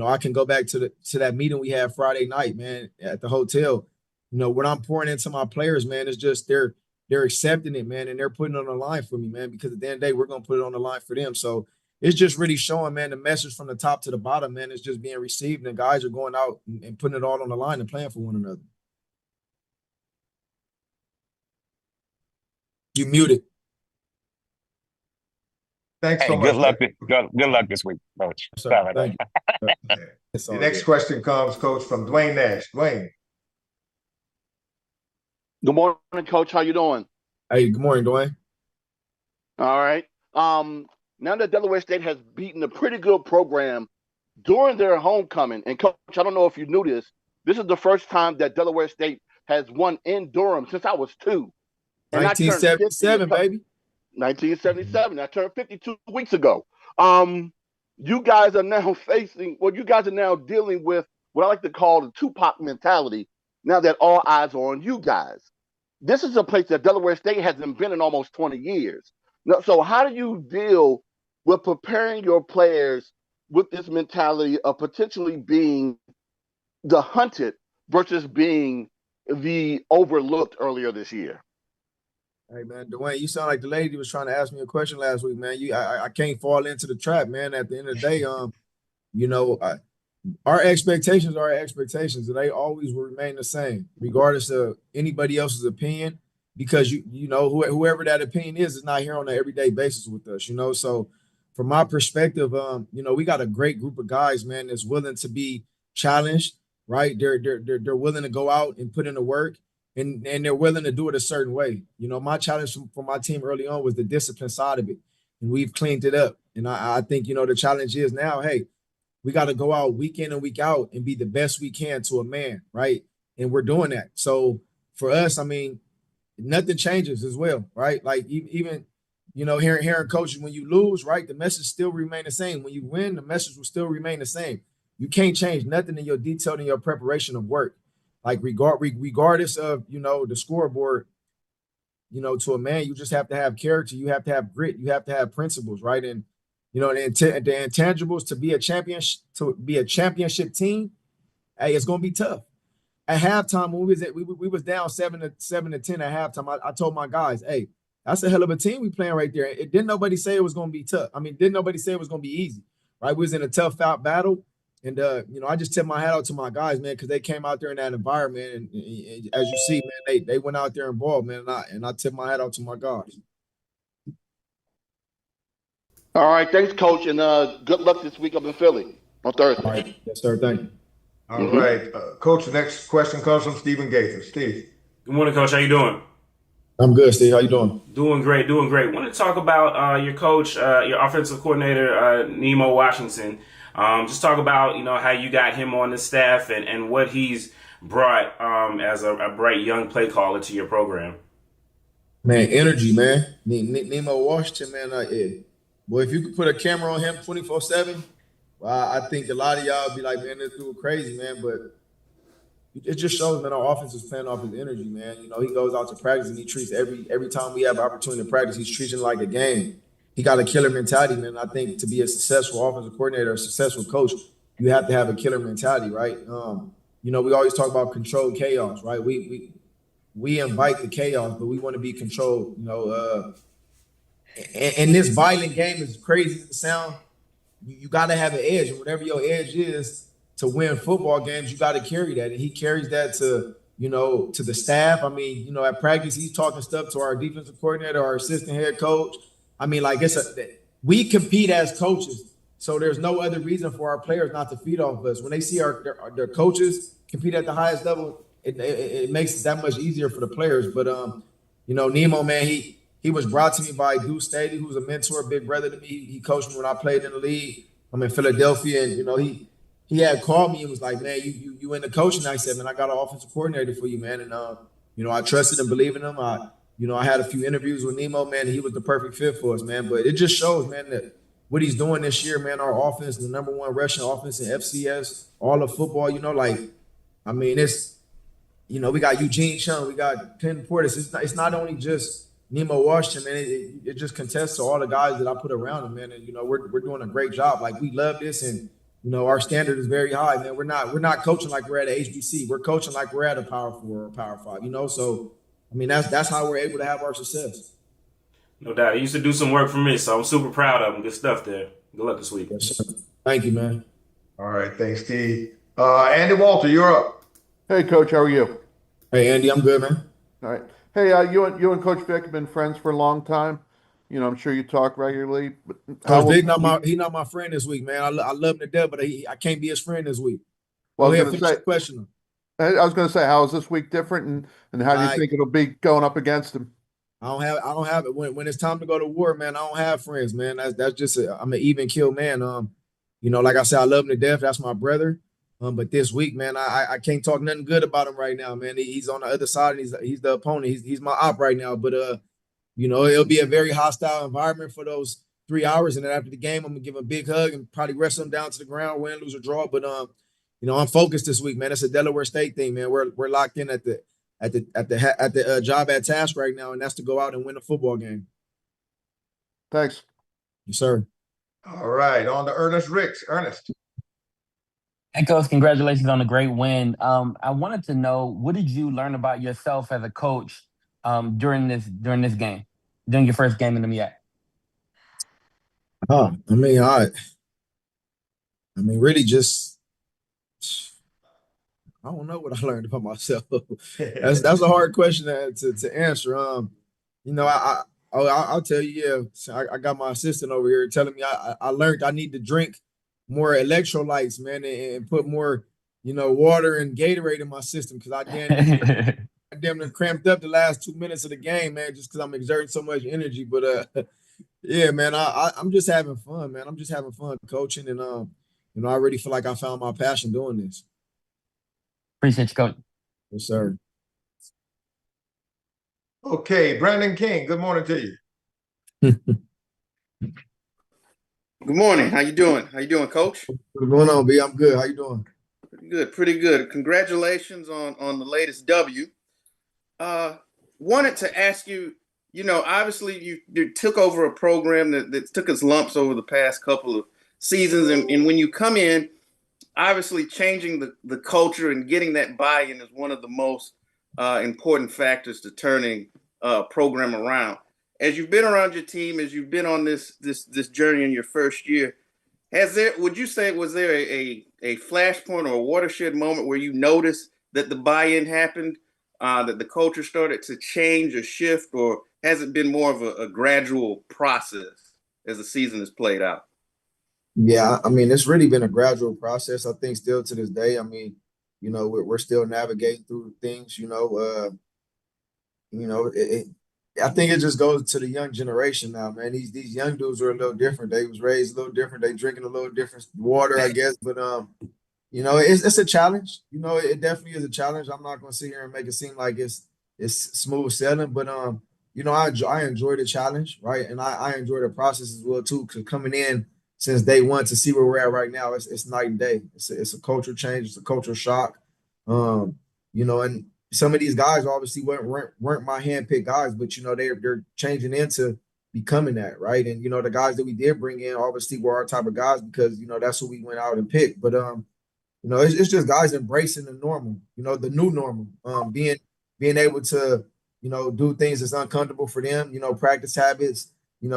I can go back to that meeting we had Friday night, man, at the hotel. What I'm pouring into my players, man, is just they're accepting it, man, and they're putting it on the line for me, man, because at the end of the day, we're going to put it on the line for them. So it's just really showing, man, the message from the top to the bottom, man, is just being received, and guys are going out and putting it all on the line and playing for one another. You muted. Thanks so Hey, much. good luck this week, Coach. Sir, thank you. The next question comes, Coach, from Dwayne Nash. Dwayne. Good morning, Coach. How you doing? Hey, good morning, Dwayne. All right. Now that Delaware State has beaten a pretty good program during their homecoming, and Coach, I don't know if you knew this, this is the first time that Delaware State has won in Durham since I was 2. And 1977, baby. 1977. I turned 52 weeks ago. You guys are now dealing with what I like to call the Tupac mentality, now that all eyes are on you guys. This is a place that Delaware State hasn't been in almost 20 years. So how do you deal with preparing your players with this mentality of potentially being the hunted versus being the overlooked earlier this year? Hey, man, Dwayne, you sound like the lady was trying to ask me a question last week, man. I can't fall into the trap, man. At the end of the day, our expectations are our expectations, and they always will remain the same, regardless of anybody else's opinion, because whoever that opinion is not here on an everyday basis with us, So from my perspective, we got a great group of guys, man, that's willing to be challenged, right? They're willing to go out and put in the work, and they're willing to do it a certain way. My challenge for my team early on was the discipline side of it, and we've cleaned it up. And I think, the challenge is now, hey, we got to go out week in and week out and be the best we can to a man, right? And we're doing that. So for us, nothing changes as well, right? Like even hearing coaches, when you lose, right, the message still remain the same. When you win, the message will still remain the same. You can't change nothing in your detail and your preparation of work. Like regardless of the scoreboard, to a man, you just have to have character. You have to have grit. You have to have principles, right? And the intangibles to be a championship team, hey, it's gonna be tough. At halftime, when we was down 7 to 10 at halftime, I told my guys, hey, that's a hell of a team we playing right there. Didn't nobody say it was gonna be tough. Didn't nobody say it was gonna be easy, right? We was in a tough out battle, and I just tip my hat out to my guys, man, because they came out there in that environment, and as you see, man, they went out there and balled, man, and I tip my hat out to my guys. All right, thanks, Coach, and good luck this week up in Philly on Thursday. All right. Yes, sir. Thank you. All right, Coach. The next question comes from Stephen Gaither. Steve. Good morning, Coach. How you doing? I'm good, Steve. How you doing? Doing great. Want to talk about your coach, your offensive coordinator, Nemo Washington. Just talk about how you got him on the staff and what he's brought as a bright young play caller to your program. Man, energy, man. Nemo Washington, man. Boy, if you could put a camera on him 24/7, well, I think a lot of y'all would be like, man, this dude crazy, man. But it just shows, man, our offense is playing off his energy, man. He goes out to practice and he treats every time we have an opportunity to practice, he's treating it like a game. He got a killer mentality, man. I think to be a successful offensive coordinator, a successful coach, you have to have a killer mentality, right? We always talk about controlled chaos, right? We invite the chaos, but we want to be controlled, And this violent game, is crazy as it sounds, you got to have an edge. And whatever your edge is to win football games, you got to carry that. And he carries that to the staff. At practice, he's talking stuff to our defensive coordinator, our assistant head coach. We compete as coaches. So there's no other reason for our players not to feed off us. When they see their coaches compete at the highest level, it makes it that much easier for the players. But, Nemo, man, he was brought to me by Deuce Staley, who's a mentor, big brother to me. He coached me when I played in the league. I'm in Philadelphia, and he had called me and was like, man, you in the coaching. I said, man, I got an offensive coordinator for you, man. And I trusted and believed in him. I had a few interviews with Nemo, man, and he was the perfect fit for us, man. But it just shows, man, that what he's doing this year, man, our offense, the number one rushing offense in FCS, all of football, it's we got Eugene Chung, we got Penn Portis. It's not only just Nemo Washington, man, it just contests to all the guys that I put around him, man. And we're doing a great job. Like, we love this, and our standard is very high, man. We're not coaching like we're at a HBC. We're coaching like we're at a Power 4 or Power 5. So that's how we're able to have our success. No doubt. He used to do some work for me, so I'm super proud of him. Good stuff there. Good luck this week. Yes, sir. Thank you, man. All right, thanks, Steve. Andy Walter, you're up. Hey, Coach, how are you? Hey, Andy, I'm good, man. All right. Hey, you and Coach Vic have been friends for a long time. I'm sure you talk regularly. But Coach Vic, he not my friend this week, man. I love him to death, but I can't be his friend this week. Well, Go I ahead, was finish going the question. I was going to say, how is this week different, and how do you think it'll be going up against him? I don't have it when it's time to go to war, man. I don't have friends, man. That's just I'm an even kill man. Like I said, I love him to death. That's my brother. But this week, man, I can't talk nothing good about him right now, man. He's on the other side, and he's the opponent. He's my op right now. But it'll be a very hostile environment for those 3 hours, and then after the game, I'm gonna give him a big hug and probably wrestle him down to the ground, win, lose, or draw. But I'm focused this week, man. It's a Delaware State thing, man. We're locked in at the job at task right now, and that's to go out and win a football game. Thanks. Yes, sir. All right, on to Ernest Ricks. Ernest. Hey, Coach, congratulations on the great win. I wanted to know, what did you learn about yourself as a coach during this game, during your first game in the MEAC? Really just, I don't know what I learned about myself. That's a hard question to answer. I'll tell you, I got my assistant over here telling me I learned I need to drink more electrolytes, man, and put more, water and Gatorade in my system, because I damn near cramped up the last 2 minutes of the game, man, just because I'm exerting so much energy. But yeah, man, I'm just having fun, man. I'm just having fun coaching, and I already feel like I found my passion doing this. Appreciate you, Coach. Yes, sir. Okay, Brandon King, good morning to you. Good morning. How you doing? How you doing, Coach? What's going on, B? I'm good. How you doing? Pretty good. Pretty good. Congratulations on the latest W. Wanted to ask you, obviously you took over a program that took its lumps over the past couple of seasons, and when you come in, obviously changing the culture and getting that buy-in is one of the most important factors to turning a program around. As you've been around your team, as you've been on this journey in your first year, was there a flashpoint or a watershed moment where you noticed that the buy-in happened, that the culture started to change or shift, or has it been more of a gradual process as the season has played out? Yeah, it's really been a gradual process. I think still to this day, we're still navigating through things, I think it just goes to the young generation now, man. These young dudes are a little different. They was raised a little different. They drinking a little different water, I guess. But it's a challenge. It definitely is a challenge. I'm not gonna sit here and make it seem like it's smooth sailing, but I enjoy the challenge, right? And I enjoy the process as well too. Because coming in since day one to see where we're at right now, it's night and day. It's a culture change. It's a culture shock. And some of these guys obviously weren't my handpicked guys, but they're changing into becoming that, right? And the guys that we did bring in obviously were our type of guys, because that's who we went out and picked. But it's just guys embracing the normal, the new normal, being able to do things that's uncomfortable for them, practice habits,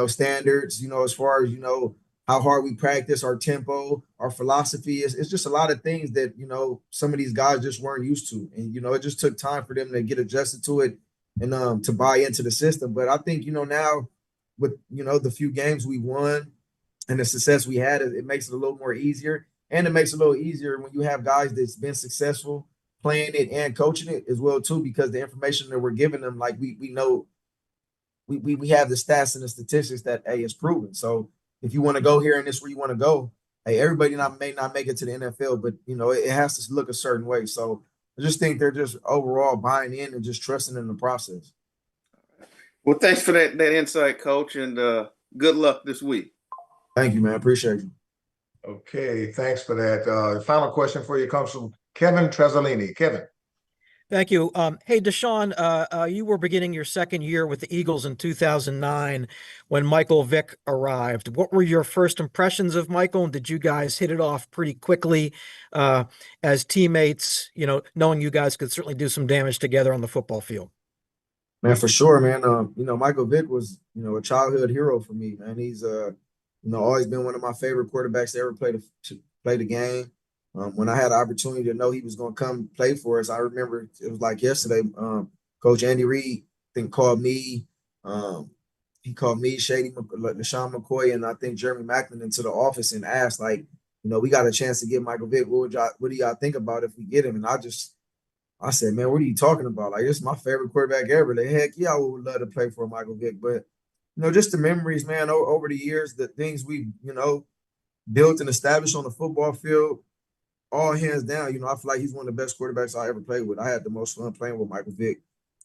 standards, as far as how hard we practice, our tempo, our philosophy. It's just a lot of things that, some of these guys just weren't used to. And, it just took time for them to get adjusted to it and to buy into the system. But I think, now with, the few games we won and the success we had, it makes it a little more easier. And it makes it a little easier when you have guys that's been successful playing it and coaching it as well, too, because the information that we're giving them, like we know, we have the stats and the statistics that, hey, it's proven. So if you want to go here and this is where you want to go, hey, everybody may not make it to the NFL, but it has to look a certain way. So I just think they're just overall buying in and just trusting in the process. Well, thanks for that insight, Coach, and good luck this week. Thank you, man. Appreciate you. Okay, thanks for that. The final question for you comes from Kevin Tresolini. Kevin. Thank you. Hey, Deshaun, you were beginning your second year with the Eagles in 2009 when Michael Vick arrived. What were your first impressions of Michael, and did you guys hit it off pretty quickly as teammates, knowing you guys could certainly do some damage together on the football field? Man, for sure, man. Michael Vick was, a childhood hero for me, man. He's, always been one of my favorite quarterbacks to ever play the game. When I had the opportunity to know he was going to come play for us, I remember it was like yesterday. Coach Andy Reid, I think, called me. he called me, Shady, LaShawn McCoy, and I think Jeremy Macklin into the office and asked, like, we got a chance to get Michael Vick. What do y'all think about if we get him? And I said, man, what are you talking about? Like, this is my favorite quarterback ever. Like, heck yeah, I would love to play for Michael Vick. But, just the memories, man, over the years, the things we, built and established on the football field, all hands down, I feel like he's one of the best quarterbacks I ever played with. I had the most fun playing with Michael Vick.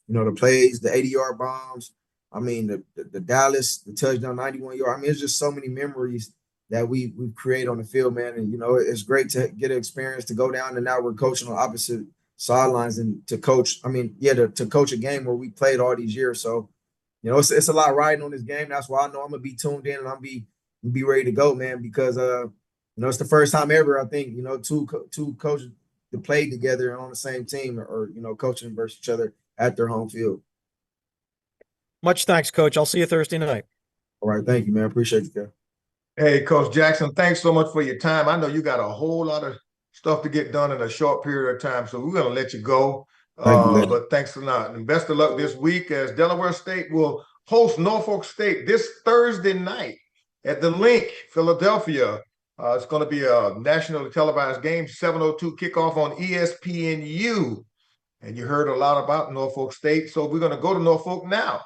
The plays, the 80-yard bombs. I mean, the Dallas, the touchdown, 91-yard. I mean, it's just so many memories that we've created on the field, man. And, it's great to get an experience to go down, and now we're coaching on opposite sidelines and to coach. I mean, yeah, to coach a game where we played all these years. So, it's a lot riding on this game. That's why I know I'm going to be tuned in and I'm be ready to go, man, because, it's the first time ever, I think, two coaches that played together on the same team or coaching versus each other at their home field. Much thanks, Coach. I'll see you Thursday night. All right. Thank you, man. Appreciate you, Kev. Hey, Coach Jackson, thanks so much for your time. I know you got a whole lot of stuff to get done in a short period of time, so we're going to let you go. But thanks a lot. And best of luck this week as Delaware State will host Norfolk State this Thursday night at the Link, Philadelphia. It's going to be a nationally televised game, 7:02 kickoff on ESPNU. And you heard a lot about Norfolk State, so we're going to go to Norfolk now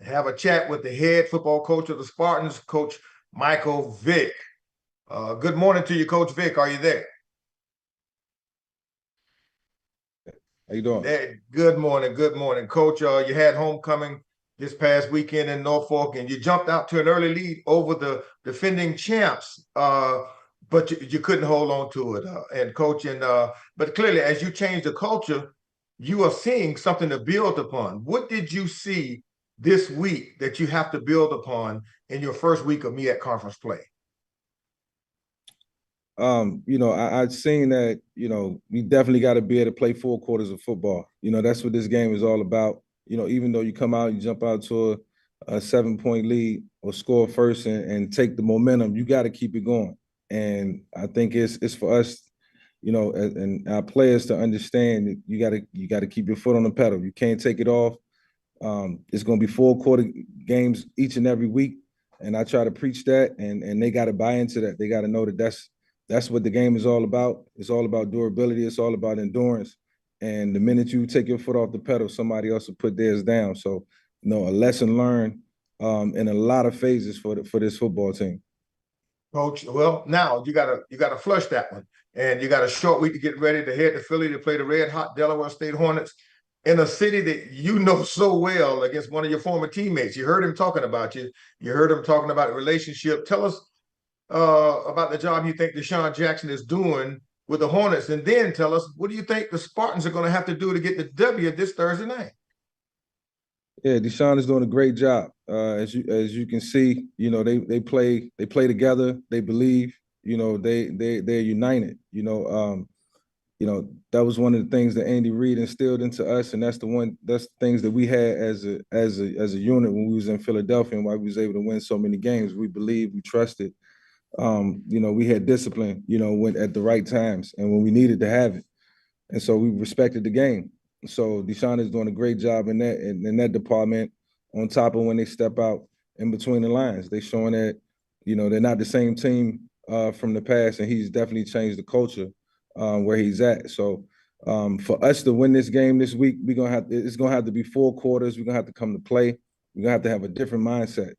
and have a chat with the head football coach of the Spartans, Coach Michael Vick. Good morning to you, Coach Vick. Are you there? How you doing? Good morning, Coach. You had homecoming this past weekend in Norfolk, and you jumped out to an early lead over the defending champs, but you couldn't hold on to it. And Coach, but clearly, as you change the culture, you are seeing something to build upon. What did you see this week that you have to build upon in your first week of MEAC conference play? I've seen that, we definitely got to be able to play 4 quarters of football. That's what this game is all about. Even though you come out, you jump out to a 7-point lead or score first and take the momentum, you got to keep it going. And I think it's for us, and our players to understand that you got to keep your foot on the pedal. You can't take it off. It's going to be 4 quarter games each and every week. And I try to preach that, and they got to buy into that. They got to know that that's what the game is all about. It's all about durability. It's all about endurance. And the minute you take your foot off the pedal, somebody else will put theirs down. So, a lesson learned in a lot of phases for this football team. Coach, well, now you gotta flush that one. And you got a short week to get ready to head to Philly to play the red hot Delaware State Hornets in a city that you know so well against one of your former teammates. You heard him talking about you. You heard him talking about the relationship. Tell us about the job you think Deshaun Jackson is doing with the Hornets, and then tell us, what do you think the Spartans are going to have to do to get the W this Thursday night? Yeah, Deshaun is doing a great job. As you can see, they play together. They believe. They're united. That was one of the things that Andy Reid instilled into us, and that's the things that we had as a unit when we was in Philadelphia, and why we was able to win so many games. We believed, we trusted. We had discipline, when at the right times and when we needed to have it. And so we respected the game. So Deshaun is doing a great job in that department, on top of when they step out in between the lines. They showing that, they're not the same team from the past, and he's definitely changed the culture where he's at. So for us to win this game this week, it's gonna have to be 4 quarters. We're gonna have to come to play. We're gonna have a different mindset,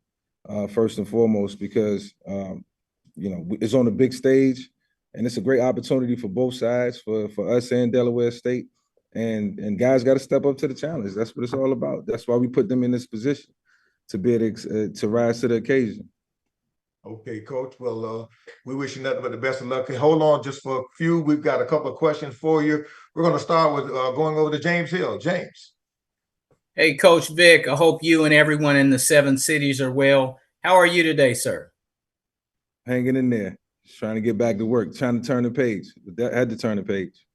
first and foremost, because it's on a big stage, and it's a great opportunity for both sides, for us and Delaware State. And guys got to step up to the challenge. That's what it's all about. That's why we put them in this position, to be able to rise to the occasion. Okay, Coach. Well, we wish you nothing but the best of luck. Hold on just for a few. We've got a couple of questions for you. We're going to start with going over to James Hill. James. Hey, Coach Vick, I hope you and everyone in the 7 cities are well. How are you today, sir? Hanging in there. Just trying to get back to work, trying to turn the page. But I had to turn the page.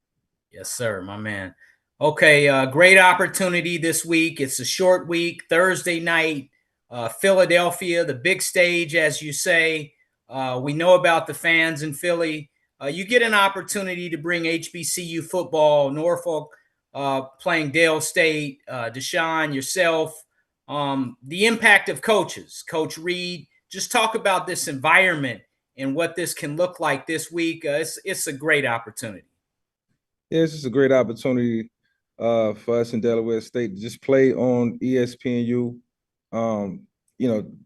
Yes, sir, my man. Okay, great opportunity this week. It's a short week, Thursday night, Philadelphia, the big stage, as you say. We know about the fans in Philly. You get an opportunity to bring HBCU football, Norfolk playing Dale State, Deshaun, yourself. the impact of coaches. Coach Reed, just talk about this environment and what this can look like this week. It's a great opportunity. Yeah, it's just a great opportunity for us in Delaware State to just play on ESPNU.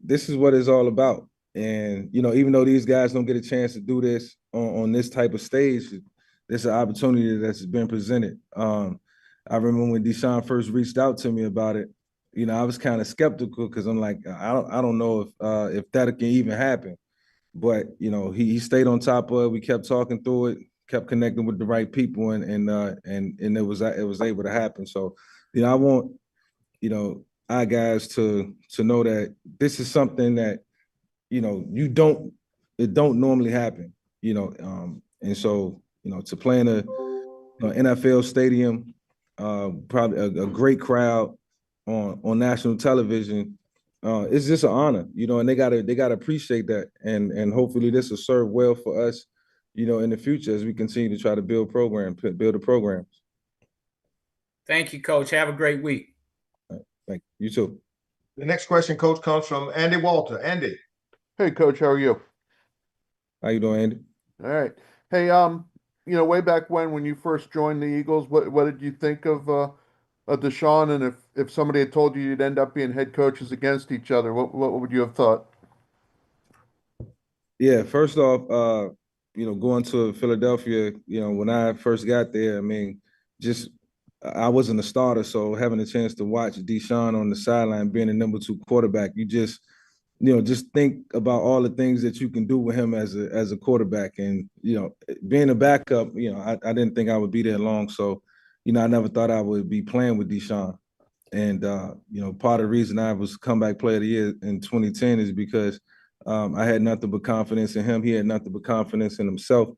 This is what it's all about. And, even though these guys don't get a chance to do this on this type of stage, there's an opportunity that's been presented. I remember when Deshaun first reached out to me about it, I was kind of skeptical because I'm like, I don't know if that can even happen. But, he stayed on top of it. We kept talking through it, kept connecting with the right people, and it was able to happen. So, I want, our guys to know that this is something that, it don't normally happen, and so, to play in a NFL stadium, probably a great crowd on national television, it's just an honor, and they gotta appreciate that, and hopefully this will serve well for us, in the future as we continue to try to build the programs. Thank you, Coach. Have a great week. Thank you. You too. The next question, Coach, comes from Andy Walter. Andy. Hey, Coach, how are you? How you doing, Andy? All right. Hey, way back when you first joined the Eagles, what did you think of Deshaun? And if somebody had told you you'd end up being head coaches against each other, what would you have thought? Yeah, first off, going to Philadelphia, when I first got there, I wasn't a starter, so having a chance to watch Deshaun on the sideline being the number 2 quarterback, you just think about all the things that you can do with him as a quarterback. And, being a backup, I didn't think I would be there long. So, I never thought I would be playing with Deshaun. And, part of the reason I was comeback player of the year in 2010 is because I had nothing but confidence in him. He had nothing but confidence in himself.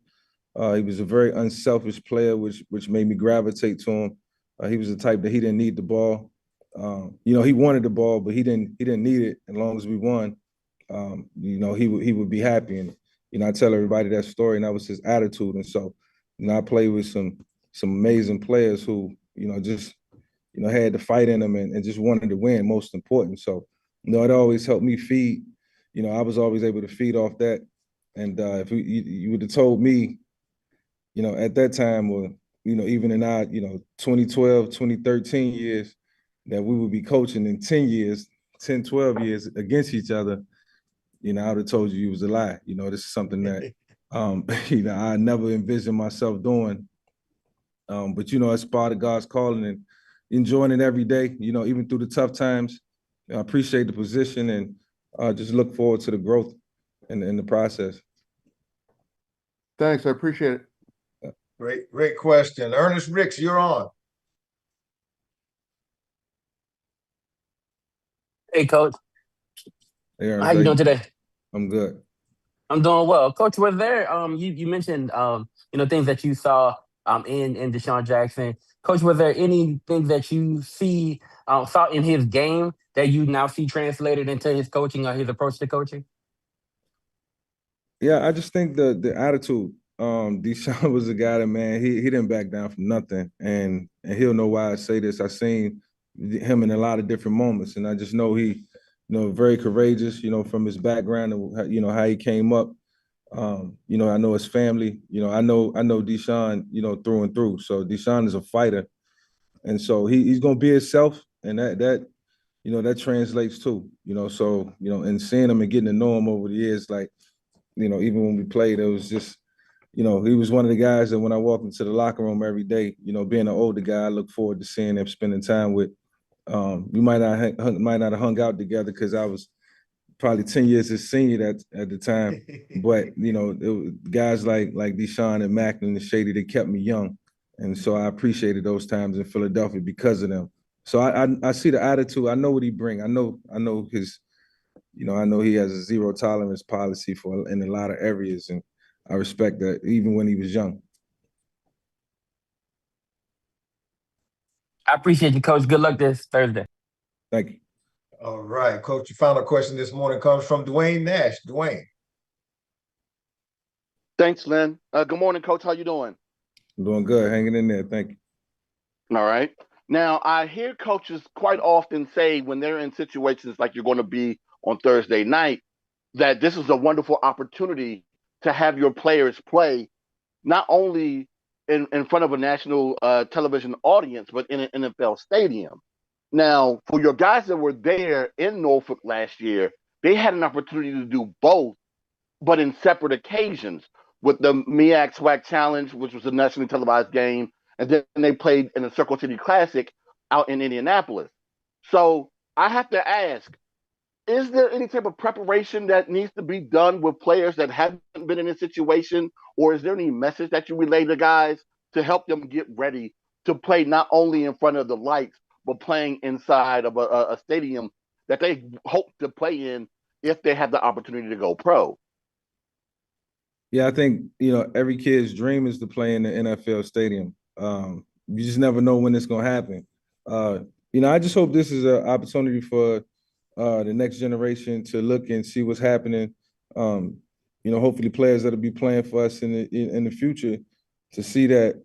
He was a very unselfish player, which made me gravitate to him. He was the type that he didn't need the ball. He wanted the ball, but he didn't need it. As long as we won, he would be happy. And I tell everybody that story, and that was his attitude. And so, I played with some amazing players who just had the fight in them and just wanted to win. Most important. So, it always helped me feed. I was always able to feed off that. And if you would have told me, at that time, or even in our 2012, 2013 years, that we would be coaching in 10 years, 10, 12 years against each other, I would have told you was a lie. This is something that, I never envisioned myself doing. But, it's part of God's calling and enjoying it every day, even through the tough times. I appreciate the position and just look forward to the growth in the process. Thanks. I appreciate it. Great question. Ernest Ricks, you're on. Hey, Coach. Hey, Ernest, how you doing today? I'm good. I'm doing well. Coach, was there, you mentioned, things that you saw in Deshaun Jackson. Coach, was there anything that you saw in his game that you now see translated into his coaching or his approach to coaching? Yeah, I just think the attitude. Deshaun was a guy that, man, he didn't back down from nothing, and he'll know why I say this. I've seen him in a lot of different moments, and I just know he, very courageous. From his background and how he came up. I know his family. I know Deshaun. Through and through. So Deshaun is a fighter, and so he's gonna be himself, and that translates too. So and seeing him and getting to know him over the years, like even when we played, it was just. He was one of the guys that when I walked into the locker room every day, being an older guy, I look forward to seeing him, spending time with. We might not have hung out together because I was probably 10 years his senior at the time, but it was guys like Deshaun and MEAC and Shady, they kept me young, and so I appreciated those times in Philadelphia because of them. So I see the attitude. I know what he brings. I know his. I know he has a zero tolerance policy in a lot of areas, and I respect that even when he was young. I appreciate you, Coach. Good luck this Thursday. Thank you. All right, Coach. Your final question this morning comes from Dwayne Nash. Dwayne. Thanks, Lynn. Good morning, Coach. How you doing? I'm doing good. Hanging in there. Thank you. All right. Now, I hear coaches quite often say when they're in situations like you're going to be on Thursday night, that this is a wonderful opportunity to have your players play not only in front of a national television audience, but in an NFL stadium. Now, for your guys that were there in Norfolk last year, they had an opportunity to do both, but in separate occasions with the MEAC SWAC Challenge, which was a nationally televised game, and then they played in the Circle City Classic out in Indianapolis. So I have to ask, is there any type of preparation that needs to be done with players that haven't been in this situation, or is there any message that you relay to guys to help them get ready to play not only in front of the lights, but playing inside of a stadium that they hope to play in if they have the opportunity to go pro? Yeah, I think, every kid's dream is to play in the NFL stadium. You just never know when it's going to happen. I just hope this is an opportunity for the next generation to look and see what's happening. Hopefully players that'll be playing for us in the future to see that,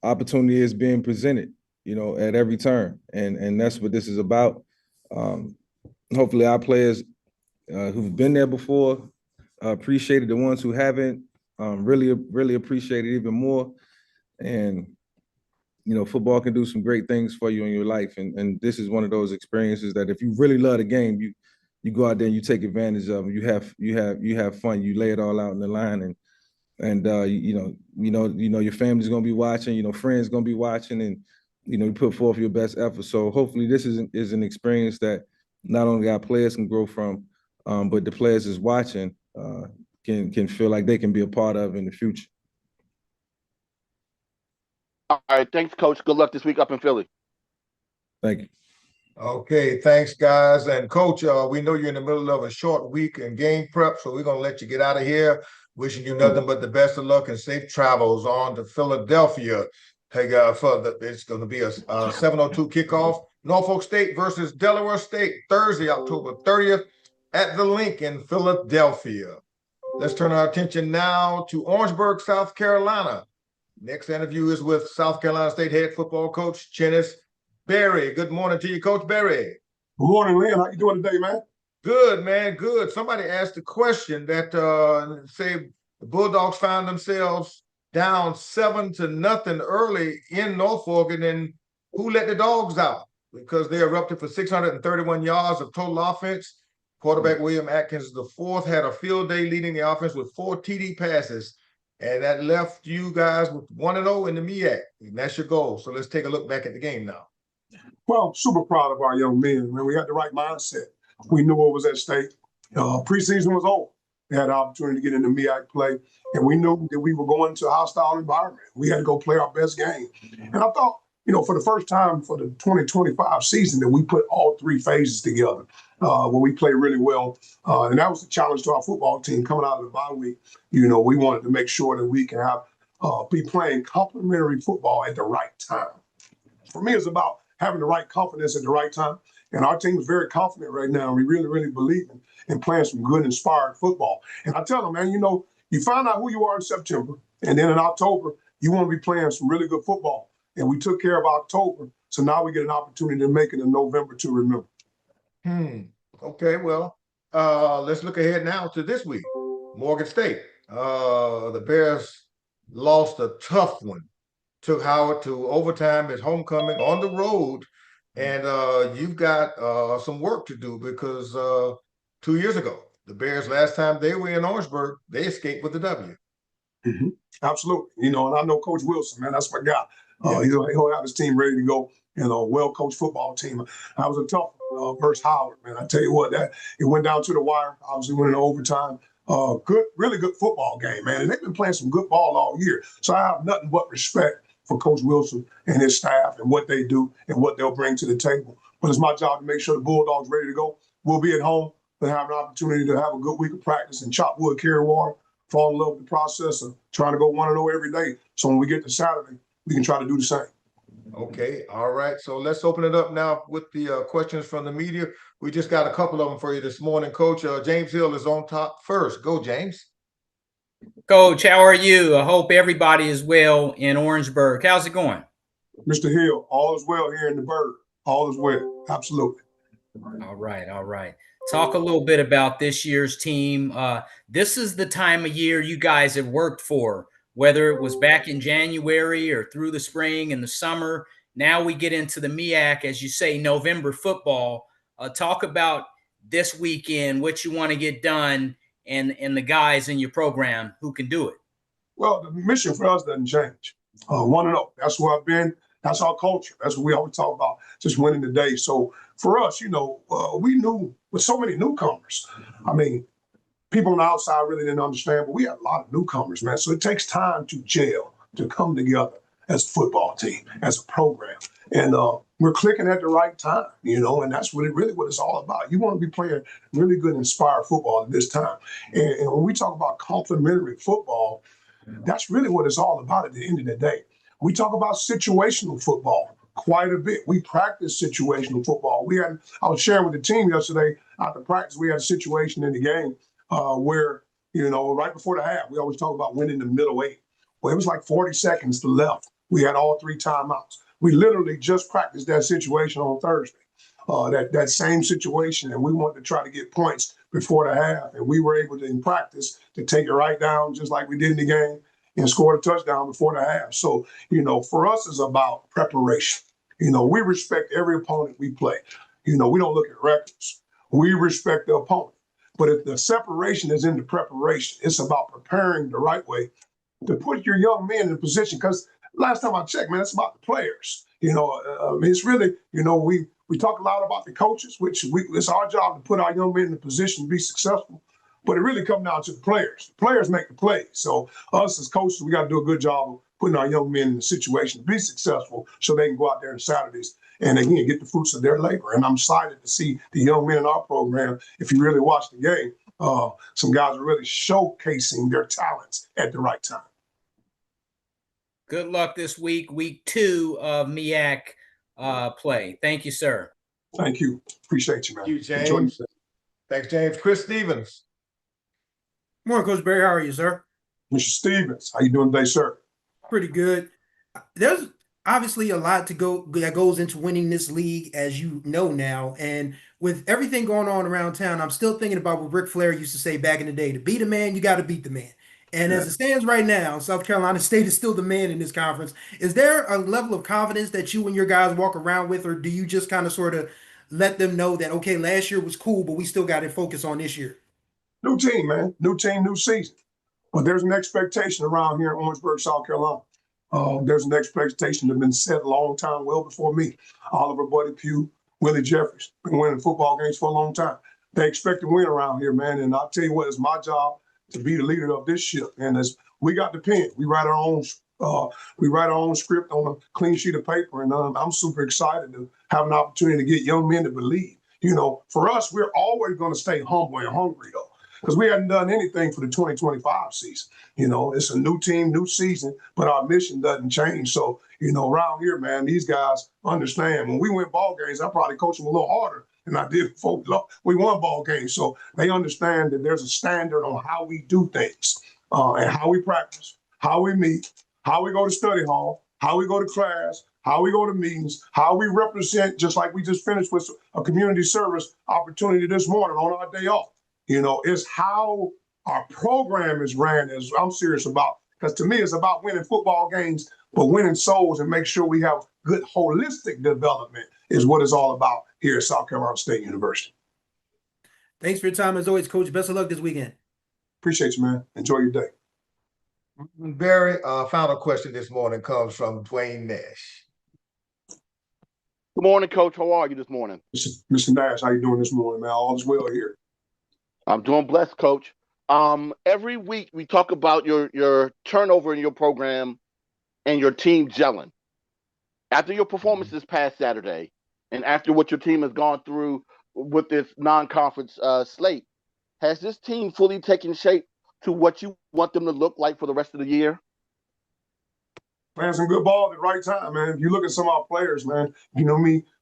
opportunity is being presented, at every turn. And that's what this is about. Hopefully our players who've been there before appreciate it. The ones who haven't really appreciate it even more. And football can do some great things for you in your life. And this is one of those experiences that if you really love the game, you go out there and you take advantage of it. You have fun. You lay it all out in the line, and your family's gonna be watching, friends gonna be watching, and you put forth your best effort. So hopefully this is an experience that not only our players can grow from, but the players is watching can feel like they can be a part of in the future. All right, thanks, Coach. Good luck this week up in Philly. Thank you. Okay, thanks, guys. And Coach, we know you're in the middle of a short week and game prep, so we're going to let you get out of here. Wishing you nothing but the best of luck and safe travels on to Philadelphia. Hey, it's going to be a 7:02 kickoff. Norfolk State versus Delaware State, Thursday, October 30th at the Link in Philadelphia. Let's turn our attention now to Orangeburg, South Carolina. Next interview is with South Carolina State head football coach, Chennis Berry. Good morning to you, Coach Berry. Good morning, Lynn. How you doing today, man? Good, man. Good. Somebody asked a question that say the Bulldogs found themselves down 7-0 early in Norfolk, and then who let the dogs out? Because they erupted for 631 yards of total offense. Quarterback William Atkins IV had a field day leading the offense with 4 TD passes. And that left you guys with 1-0 in the MEAC. And that's your goal. So let's take a look back at the game now. Well, super proud of our young men. Man, we had the right mindset. We knew what was at stake. Preseason was over. We had the opportunity to get into MEAC play. And we knew that we were going to a hostile environment. We had to go play our best game. And I thought, for the first time for the 2025 season that we put all 3 phases together where we played really well. And that was the challenge to our football team coming out of the bye week. We wanted to make sure that we can be playing complementary football at the right time. For me, it's about having the right confidence at the right time. And our team is very confident right now. We really, really believe in playing some good, inspired football. And I tell them, man, you find out who you are in September. And then in October, you want to be playing some really good football. And we took care of October. So now we get an opportunity to make it in November to remember. Okay, well, let's look ahead now to this week. Morgan State. The Bears lost a tough one. Took Howard to overtime as homecoming on the road. And you've got some work to do because 2 years ago, the Bears, last time they were in Orangeburg, they escaped with the W. Mm-hmm. Absolutely. And I know Coach Wilson, man, that's my guy. He'll have his team ready to go. Well-coached football team. That was a tough versus Howard, man. I tell you what, it went down to the wire. Obviously, went into overtime. Really good football game, man. And they've been playing some good ball all year. So I have nothing but respect for Coach Wilson and his staff and what they do and what they'll bring to the table. But it's my job to make sure the Bulldogs ready to go. We'll be at home and have an opportunity to have a good week of practice and chop wood, carry water, fall in love with the process of trying to go 1-0 every day. So when we get to Saturday, we can try to do the same. Okay, all right. So let's open it up now with the questions from the media. We just got a couple of them for you this morning, Coach. James Hill is on top first. Go, James. Coach, how are you? I hope everybody is well in Orangeburg. How's it going? Mr. Hill, all is well here in the Bird. All is well. Absolutely. All right, all right. Talk a little bit about this year's team. This is the time of year you guys have worked for, whether it was back in January or through the spring and the summer. Now we get into the MEAC, as you say, November football. Talk about this weekend, what you want to get done, and the guys in your program who can do it. Well, the mission for us doesn't change. 1-0. That's where I've been. That's our culture. That's what we always talk about, just winning the day. So for us, we knew with so many newcomers. I mean, people on the outside really didn't understand, but we had a lot of newcomers, man. So it takes time to gel, to come together as a football team, as a program. And we're clicking at the right time, and that's really what it's all about. You want to be playing really good, inspired football at this time. And when we talk about complementary football, that's really what it's all about at the end of the day. We talk about situational football quite a bit. We practice situational football. I was sharing with the team yesterday after practice, we had a situation in the game where, right before the half, we always talk about winning the middle eight. Well, it was like 40 seconds to left. We had all 3 timeouts. We literally just practiced that situation on Thursday, that same situation, and we wanted to try to get points before the half, and we were able to, in practice, to take it right down just like we did in the game and score a touchdown before the half. So, for us, it's about preparation. We respect every opponent we play. We don't look at records. We respect the opponent. But if the separation is in the preparation, it's about preparing the right way to put your young men in a position. Because last time I checked, man, it's about the players. It's really, we talk a lot about the coaches, which it's our job to put our young men in a position to be successful. But it really comes down to the players. The players make the plays. So us as coaches, we got to do a good job of putting our young men in a situation to be successful so they can go out there on Saturdays and, again, get the fruits of their labor. And I'm excited to see the young men in our program, if you really watch the game, some guys are really showcasing their talents at the right time. Good luck this week 2 of MEAC play. Thank you, sir. Thank you. Appreciate you, man. Thank you, James. Thanks, James. Chris Stevens. Morning, Coach Barry. How are you, sir? Mr. Stevens, how you doing today, sir? Pretty good. There's obviously a lot that goes into winning this league, as you know now. And with everything going on around town, I'm still thinking about what Ric Flair used to say back in the day: to beat a man, you got to beat the man. And as it stands right now, South Carolina State is still the man in this conference. Is there a level of confidence that you and your guys walk around with, or do you just kind of sort of let them know that, okay, last year was cool, but we still got to focus on this year? New team, man. New team, new season. But there's an expectation around here in Orangeburg, South Carolina. There's an expectation that's been set a long time, well before me. Oliver Buddy Pugh, Willie Jeffries, been winning football games for a long time. They expect to win around here, man. And I'll tell you what, it's my job to be the leader of this ship. And as we got the pen, we write our own script on a clean sheet of paper. And I'm super excited to have an opportunity to get young men to believe. For us, we're always going to stay humble and hungry, though, because we hadn't done anything for the 2025 season. It's a new team, new season, but our mission doesn't change. So, around here, man, these guys understand. When we win ball games, I probably coach them a little harder than I did before we won ball games. So they understand that there's a standard on how we do things and how we practice, how we meet, how we go to study hall, how we go to class, how we go to meetings, how we represent, just like we just finished with a community service opportunity this morning on our day off. It's how our program is ran as I'm serious about, because to me, it's about winning football games, but winning souls and make sure we have good holistic development is what it's all about here at South Carolina State University. Thanks for your time as always, Coach. Best of luck this weekend. Appreciate you, man. Enjoy your day. Barry, final question this morning comes from Dwayne Nash. Good morning, Coach. How are you this morning? Mr. Nash, how you doing this morning, man? All is well here. I'm doing blessed, Coach. Every week we talk about your turnover in your program and your team gelling. After your performance this past Saturday, and after what your team has gone through with this non-conference slate, has this team fully taken shape to what you want them to look like for the rest of the year? Playing some good ball at the right time, man. If you look at some of our players, man,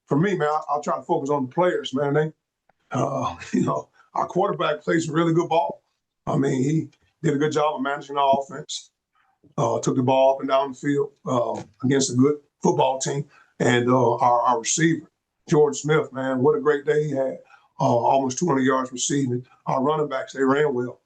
for me, man, I'll try to focus on the players, man. Our quarterback plays some really good ball. I mean, he did a good job of managing our offense. Took the ball up and down the field against a good football team. And our receiver, George Smith, man, what a great day he had. Almost 200 yards receiving. Our running backs, they ran well.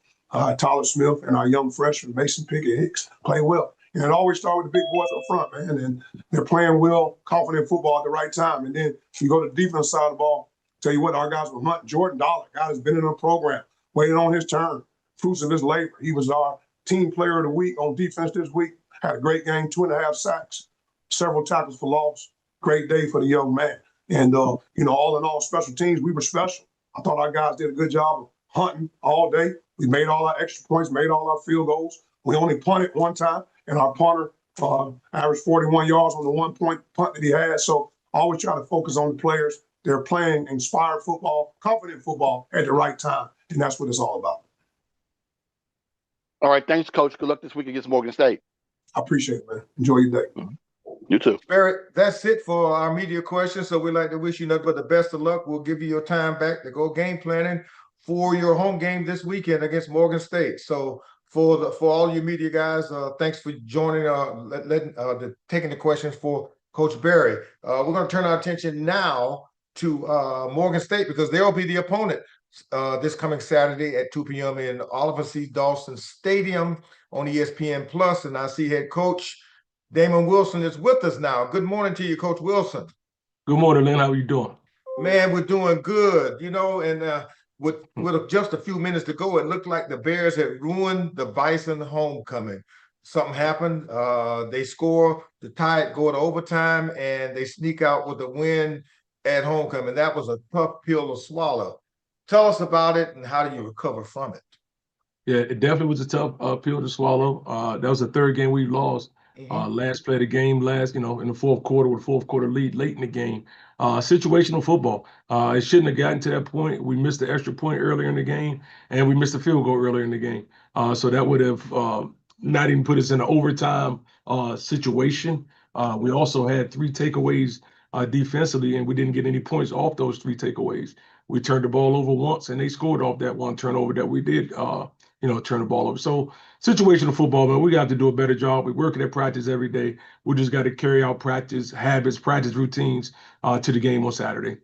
Tyler Smith and our young freshman, Mason Pickett Hicks, play well. And it always starts with the big boys up front, man. And they're playing well, confident football at the right time. And then you go to the defense side of the ball, tell you what, our guys were hunting. Jordan Dollar, guy has been in a program, waiting on his turn, fruits of his labor. He was our team player of the week on defense this week. Had a great game, 2.5 sacks, several tackles for loss. Great day for the young man. And, all in all, special teams, we were special. I thought our guys did a good job of hunting all day. We made all our extra points, made all our field goals. We only punted one time, and our punter averaged 41 yards on the 1-point punt that he had. So I always try to focus on the players. They're playing inspired football, confident football at the right time, and that's what it's all about. All right, thanks, Coach. Good luck this week against Morgan State. I appreciate it, man. Enjoy your day. You too. Barrett, that's it for our media questions. So we'd like to wish you nothing but the best of luck. We'll give you your time back to go game planning for your home game this weekend against Morgan State. So for all you media guys, thanks for joining, taking the questions for Coach Barry. We're going to turn our attention now to Morgan State because they'll be the opponent this coming Saturday at 2 p.m. in Oliver C. Dawson Stadium on ESPN Plus. And I see head coach Damon Wilson is with us now. Good morning to you, Coach Wilson. Good morning, Lynn. How are you doing? Man, we're doing good, and with just a few minutes to go, it looked like the Bears had ruined the Bison homecoming. Something happened. They score to tie it, go to overtime, and they sneak out with a win at homecoming. That was a tough pill to swallow. Tell us about it and how do you recover from it? Yeah, it definitely was a tough pill to swallow. That was the third game we lost. Last play of the game, in the fourth quarter with a fourth quarter lead late in the game. Situational football. It shouldn't have gotten to that point. We missed the extra point earlier in the game, and we missed a field goal earlier in the game. So that would have not even put us in an overtime situation. We also had 3 takeaways defensively, and we didn't get any points off those 3 takeaways. We turned the ball over once, and they scored off that one turnover that we did, turn the ball over. So situational football, man, we got to do a better job. We're working at practice every day. We just got to carry out practice habits, practice routines to the game on Saturday.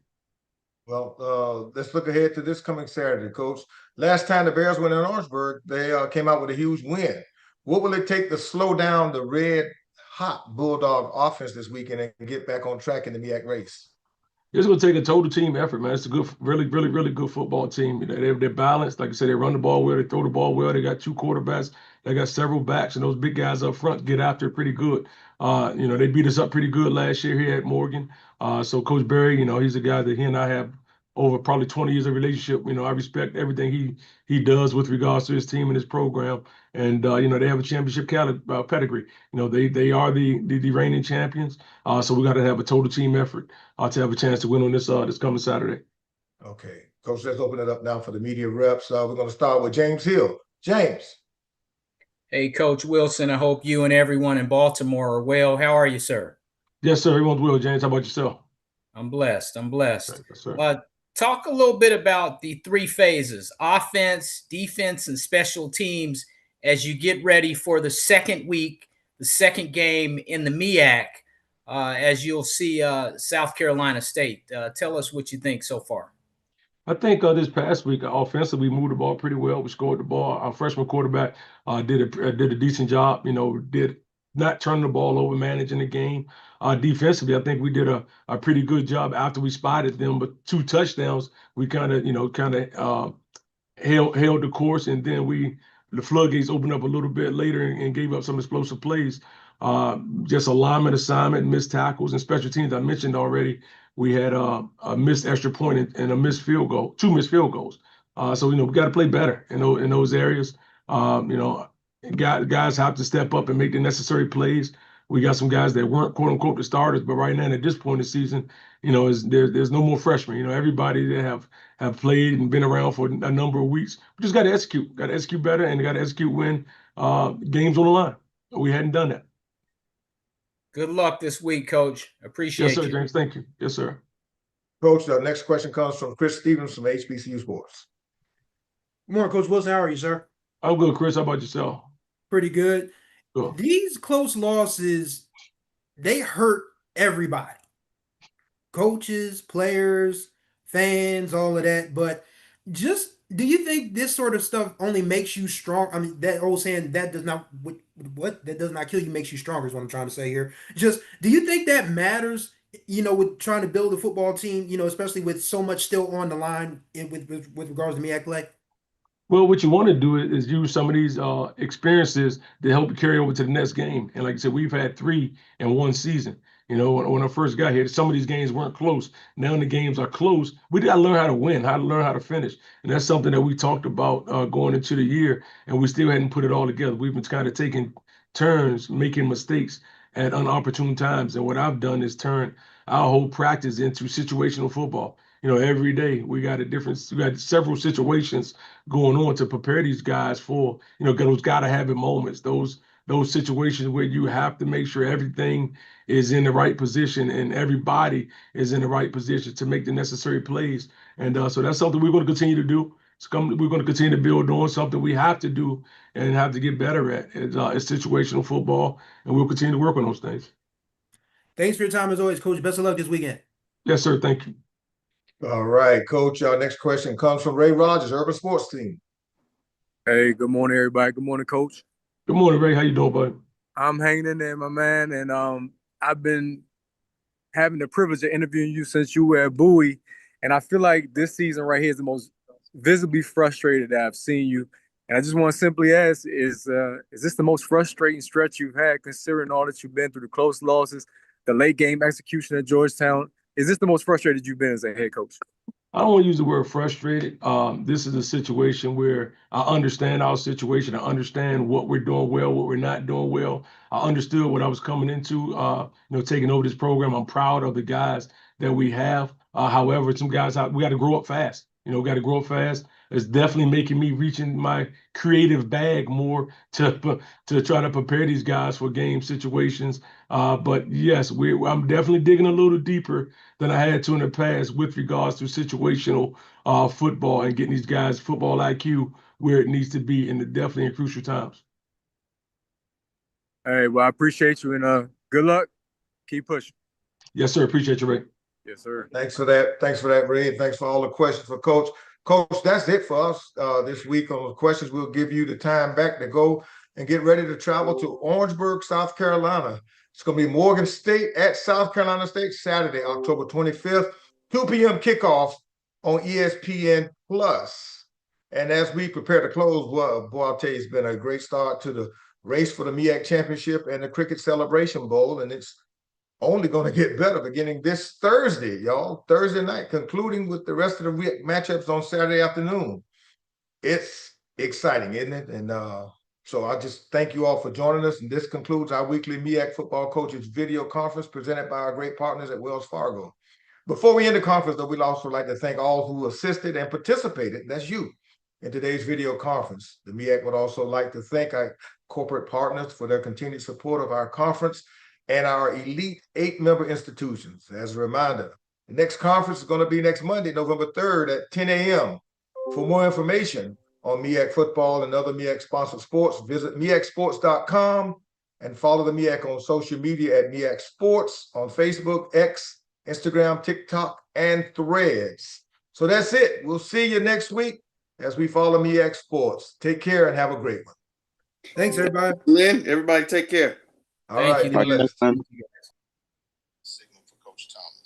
Well, let's look ahead to this coming Saturday, Coach. Last time the Bears went in Orangeburg, they came out with a huge win. What will it take to slow down the red-hot Bulldog offense this weekend and get back on track in the MEAC race? It's going to take a total team effort, man. It's a good, really, really, really good football team. They're balanced. Like I said, they run the ball well, they throw the ball well. They got 2 quarterbacks. They got several backs, and those big guys up front get after it pretty good. They beat us up pretty good last year here at Morgan. So Coach Barry, he's a guy that he and I have over probably 20 years of relationship. I respect everything he does with regards to his team and his program. And, they have a championship pedigree. They are the reigning champions. So we got to have a total team effort to have a chance to win on this coming Saturday. Okay. Coach, let's open it up now for the media reps. We're going to start with James Hill. James. Hey, Coach Wilson, I hope you and everyone in Baltimore are well. How are you, sir? Yes, sir. Everyone's well, James. How about yourself? I'm blessed. Yes, sir. Talk a little bit about the 3 phases, offense, defense, and special teams as you get ready for the second week, the second game in the MEAC, as you'll see South Carolina State. Tell us what you think so far. I think this past week, offensively, we moved the ball pretty well. We scored the ball. Our freshman quarterback did a decent job, did not turning the ball over, managing the game. Defensively, I think we did a pretty good job after we spotted them. But 2 touchdowns, we kind of held the course, and then the floodgates opened up a little bit later and gave up some explosive plays. Just alignment, assignment, missed tackles, and special teams. I mentioned already we had a missed extra point and a missed field goal, 2 missed field goals. So we got to play better in those areas. Guys have to step up and make the necessary plays. We got some guys that weren't quote unquote the starters, but right now at this point in the season, there's no more freshmen. Everybody that have played and been around for a number of weeks. We just got to execute. Got to execute better, and got to execute when games on the line. We hadn't done that. Good luck this week, Coach. Appreciate you. Yes, sir, you. James. Thank you. Yes, sir. Coach, the next question comes from Chris Stevens from HBCU Sports. Good morning, Coach Wilson. How are you, sir? I'm good, Chris. How about yourself? Pretty good. Cool. These close losses, they hurt everybody, coaches, players, fans, all of that. But just do you think this sort of stuff only makes you strong? I mean, that old saying that does not what that does not kill you makes you stronger is what I'm trying to say here. Just do you think that matters? With trying to build a football team, especially with so much still on the line with regards to MEAC play. Well, what you want to do is use some of these experiences to help you carry over to the next game. And like I said, we've had 3 in one season. When I first got here, some of these games weren't close. Now the games are close. We got to learn how to win, how to learn how to finish. And that's something that we talked about going into the year, and we still hadn't put it all together. We've been kind of taking turns, making mistakes at unopportune times. And what I've done is turn our whole practice into situational football. Every day we got several situations going on to prepare these guys for, those gotta have it moments, those situations where you have to make sure everything is in the right position and everybody is in the right position to make the necessary plays. And so that's something we're going to continue to do. We're going to continue to build on something we have to do and have to get better at. It's situational football, and we'll continue to work on those things. Thanks for your time as always, Coach. Best of luck this weekend. Yes, sir. Thank you. All right, Coach. Our next question comes from Ray Rogers, Urban Sports Team. Hey, good morning, everybody. Good morning, Coach. Good morning, Ray. How you doing, bud? I'm hanging in there, my man, and I've been having the privilege of interviewing you since you were at Bowie, and I feel like this season right here is the most visibly frustrated that I've seen you. And I just want to simply ask, is this the most frustrating stretch you've had, considering all that you've been through, the close losses, the late game execution at Georgetown? Is this the most frustrated you've been as a head coach? I don't want to use the word frustrated. This is a situation where I understand our situation. I understand what we're doing well, what we're not doing well. I understood what I was coming into, taking over this program. I'm proud of the guys that we have. However, some guys, we got to grow up fast. We got to grow up fast. It's definitely making me reach in my creative bag more to try to prepare these guys for game situations. But yes, I'm definitely digging a little deeper than I had to in the past with regards to situational football and getting these guys football IQ where it needs to be, and definitely in crucial times. Hey, well, I appreciate you, and good luck. Keep pushing. Yes, sir. Appreciate you, Ray. Yes, sir. Thanks for that. Thanks for that, Ray. And thanks for all the questions for Coach. Coach, that's it for us this week on the questions. We'll give you the time back to go and get ready to travel to Orangeburg, South Carolina. It's going to be Morgan State at South Carolina State Saturday, October 25th, 2 p.m. kickoff on ESPN Plus. And as we prepare to close, boy, I'll tell you, it's been a great start to the race for the MEAC Championship and the Cricket Celebration Bowl, and it's only going to get better beginning this Thursday, y'all. Thursday night, concluding with the rest of the week matchups on Saturday afternoon. It's exciting, isn't it? And so I just thank you all for joining us. And this concludes our weekly MEAC Football Coaches video conference presented by our great partners at Wells Fargo. Before we end the conference, though, we'd also like to thank all who assisted and participated, that's you, in today's video conference. The MEAC would also like to thank our corporate partners for their continued support of our conference and our elite 8-member institutions. As a reminder, the next conference is going to be next Monday, November 3rd at 10 a.m. For more information on MEAC football and other MEAC-sponsored sports, visit MEACsports.com and follow the MEAC on social media at MEAC Sports on Facebook, X, Instagram, TikTok, and Threads. So that's it. We'll see you next week as we follow MEAC Sports. Take care and have a great one. Thanks, everybody. Lynn, everybody take care. All right. Thank you. Blessed. Signal for Coach Thomas.